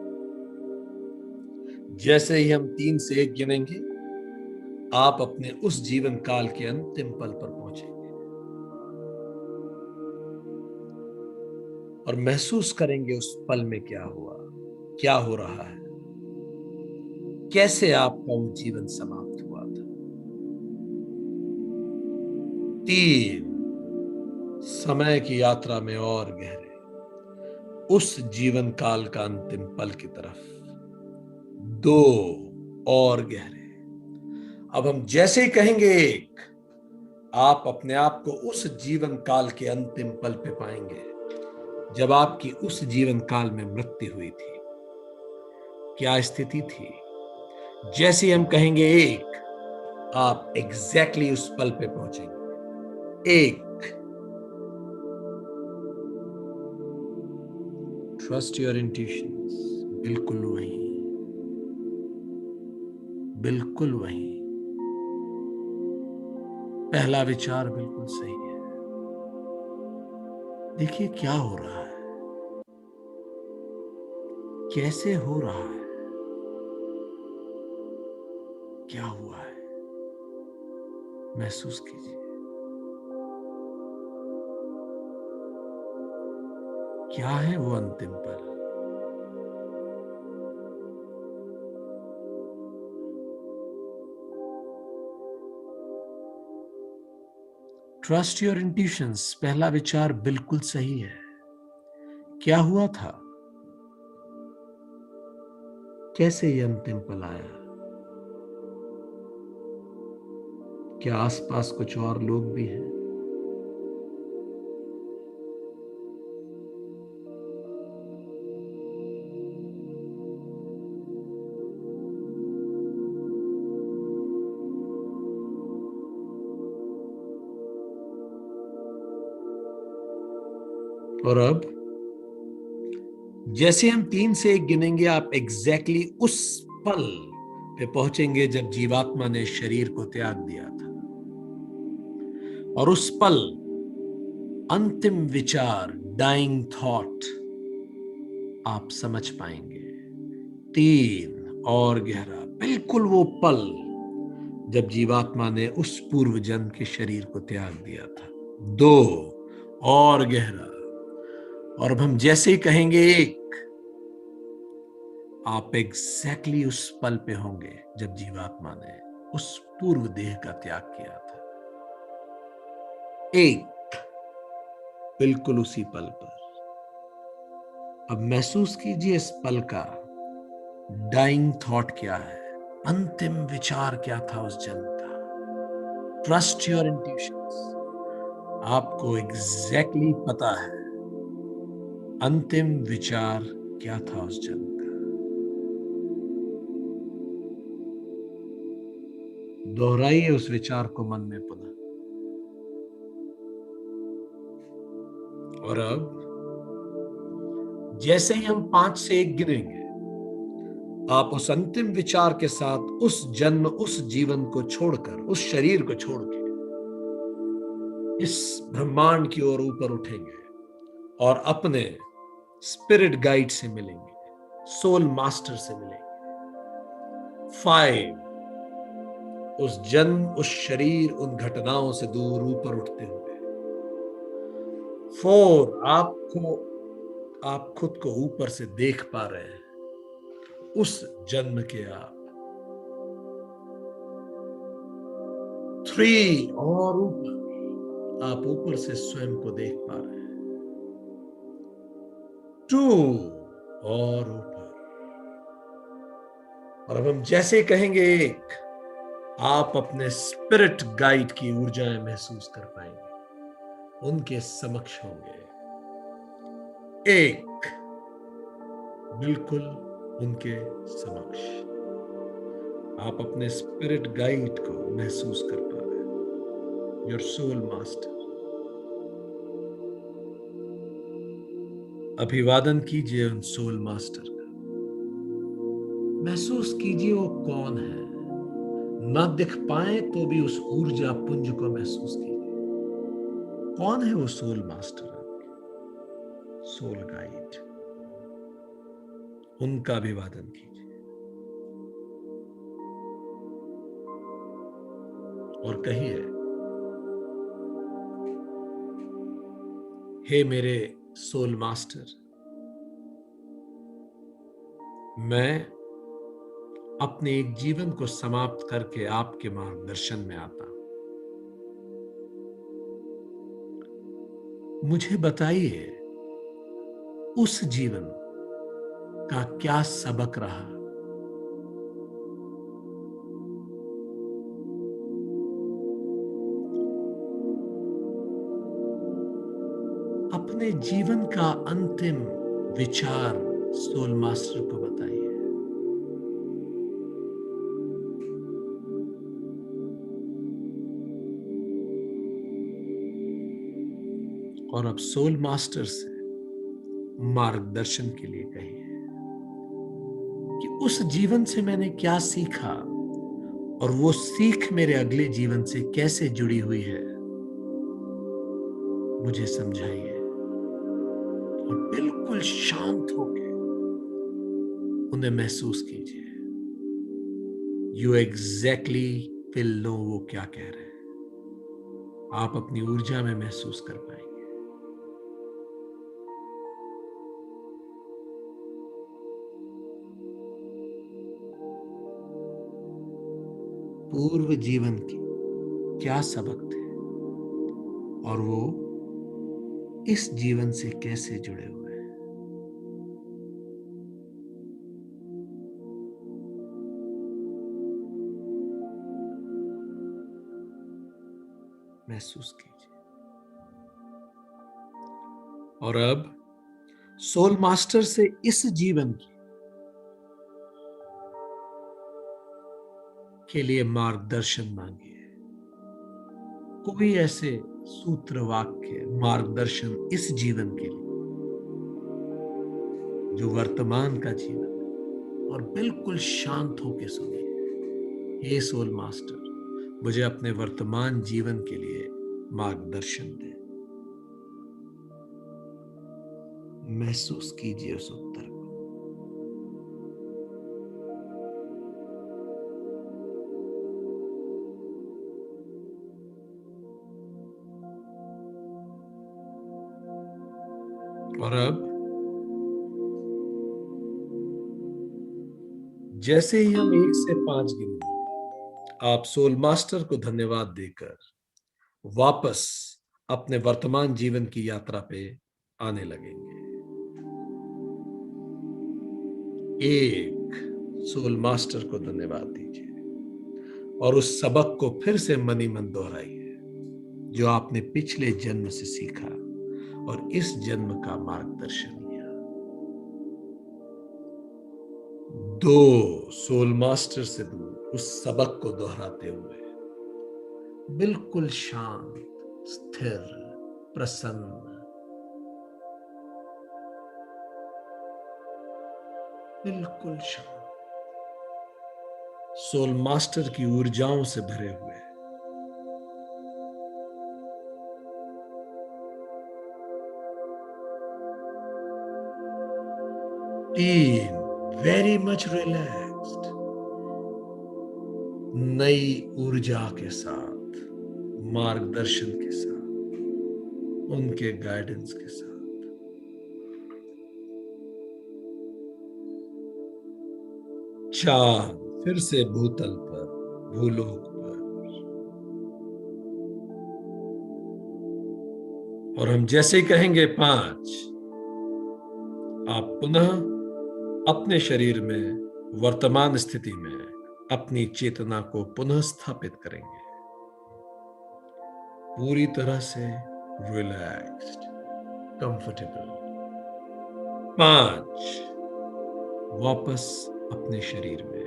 जैसे ही हम 3 से 1 गिनेंगे, आप अपने उस जीवन काल के अंतिम पल पर पहुंचेंगे और महसूस करेंगे उस पल में क्या हुआ, क्या हो रहा है, कैसे आपका वो जीवन समाप्त हुआ था। 3, समय की यात्रा में और गहरे उस जीवन काल का अंतिम पल की तरफ। 2, और गहरे। अब हम जैसे ही कहेंगे 1, आप अपने आप को उस जीवन काल के अंतिम पल पे पाएंगे जब आपकी उस जीवन काल में मृत्यु हुई थी। क्या स्थिति थी? जैसे हम कहेंगे 1, आप एग्जैक्टली उस पल पे पहुंचेंगे। 1, ट्रस्ट योर इंट्यूशंस। बिल्कुल वही, बिल्कुल वही। पहला विचार बिल्कुल सही है। देखिए क्या हो रहा है, कैसे हो रहा है, क्या हुआ है, महसूस कीजिए। क्या है वो अंतिम पल? ट्रस्ट योर इंट्यूशंस, पहला विचार बिल्कुल सही है। क्या हुआ था, कैसे ये अंतिम पल आया? क्या आसपास कुछ और लोग भी हैं? और अब जैसे हम 3 से 1 गिनेंगे, आप एग्जैक्टली उस पल पे पहुंचेंगे जब जीवात्मा ने शरीर को त्याग दिया था। और उस पल अंतिम विचार, डाइंग थॉट, आप समझ पाएंगे। 3 और गहरा, बिल्कुल वो पल जब जीवात्मा ने उस पूर्व जन्म के शरीर को त्याग दिया था। 2 और गहरा, और अब हम जैसे ही कहेंगे 1, आप एग्जैक्टली उस पल पे होंगे जब जीवात्मा ने उस पूर्व देह का त्याग किया था। 1, बिल्कुल उसी पल पर। अब महसूस कीजिए इस पल का डाइंग थॉट क्या है, अंतिम विचार क्या था उस जन्म का। ट्रस्ट योर इंट्यूशंस, आपको एग्जैक्टली पता है अंतिम विचार क्या था उस जन्म का। दोहराइए उस विचार को मन में पुनः। और अब जैसे ही हम 5 से 1 गिनेंगे, आप उस अंतिम विचार के साथ उस जन्म, उस जीवन को छोड़कर, उस शरीर को छोड़ के इस ब्रह्मांड की ओर ऊपर उठेंगे और अपने स्पिरिट गाइड से मिलेंगे, सोल मास्टर से मिलेंगे। 5, उस जन्म, उस शरीर, उन घटनाओं से दूर ऊपर उठते हुए। 4, आप खुद को ऊपर से देख पा रहे हैं, उस जन्म के आप। 3 और ऊपर, आप ऊपर से स्वयं को देख पा रहे हैं। 2 और ऊपर, और अब हम जैसे कहेंगे 1, आप अपने स्पिरिट गाइड की ऊर्जाएं महसूस कर पाएंगे, उनके समक्ष होंगे। 1, बिल्कुल उनके समक्ष आप अपने स्पिरिट गाइड को महसूस कर पा रहे हैं, योर सोल मास्टर। अभिवादन कीजिए उन सोल मास्टर का, महसूस कीजिए वो कौन है। ना दिख पाए तो भी उस ऊर्जा पुंज को महसूस कीजिए। कौन है वो सोल मास्टर, सोल गाइड, उनका अभिवादन कीजिए और कहिए, हे मेरे सोल मास्टर, मैं अपने एक जीवन को समाप्त करके आपके मार्गदर्शन में आता हूं। मुझे बताइए उस जीवन का क्या सबक रहा। अपने जीवन का अंतिम विचार सोल मास्टर को बताइए। और अब सोल मास्टर से मार्गदर्शन के लिए कहिए कि उस जीवन से मैंने क्या सीखा और वो सीख मेरे अगले जीवन से कैसे जुड़ी हुई है, मुझे समझाइए। और बिल्कुल शांत होकर उन्हें महसूस कीजिए। यू एग्जैक्टली विल नो वो क्या कह रहे हैं, आप अपनी ऊर्जा में महसूस कर पाएंगे। पूर्व जीवन के क्या सबक थे और वो इस जीवन से कैसे जुड़े हुए हैं, महसूस कीजिए। और अब सोल मास्टर से इस जीवन के लिए मार्गदर्शन मांगिए। कोई ऐसे सूत्र, वाक्य, मार्गदर्शन इस जीवन के लिए जो वर्तमान का जीवन है, और बिल्कुल शांत होकर सुनिए। हे सोल मास्टर, मुझे अपने वर्तमान जीवन के लिए मार्गदर्शन दें। महसूस कीजिए उस उत्तर को। और अब जैसे ही हम 1 से 5 गिनेंगे, आप सोल मास्टर को धन्यवाद देकर वापस अपने वर्तमान जीवन की यात्रा पे आने लगेंगे। 1, सोल मास्टर को धन्यवाद दीजिए और उस सबक को फिर से मनी मन दोहराइए जो आपने पिछले जन्म से सीखा और इस जन्म का मार्गदर्शन लिया। 2, सोल मास्टर से दूर उस सबक को दोहराते हुए बिल्कुल शांत, स्थिर, प्रसन्न, बिल्कुल शांत, सोल मास्टर की ऊर्जाओं से भरे हुए। 3, वेरी मच रिलैक्स्ड, नई ऊर्जा के साथ, मार्गदर्शन के साथ, उनके गाइडेंस के साथ। 4, फिर से भूतल पर, भूलोक पर, और हम जैसे ही कहेंगे 5, आप पुनः अपने शरीर में वर्तमान स्थिति में अपनी चेतना को पुनः स्थापित करेंगे, पूरी तरह से रिलैक्स्ड, कंफर्टेबल। 5, वापस अपने शरीर में।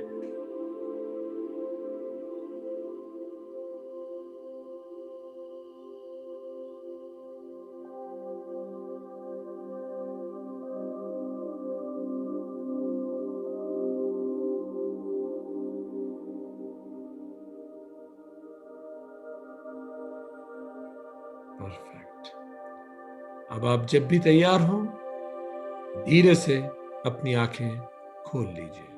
परफेक्ट। अब आप जब भी तैयार हो, धीरे से अपनी आंखें खोल लीजिए।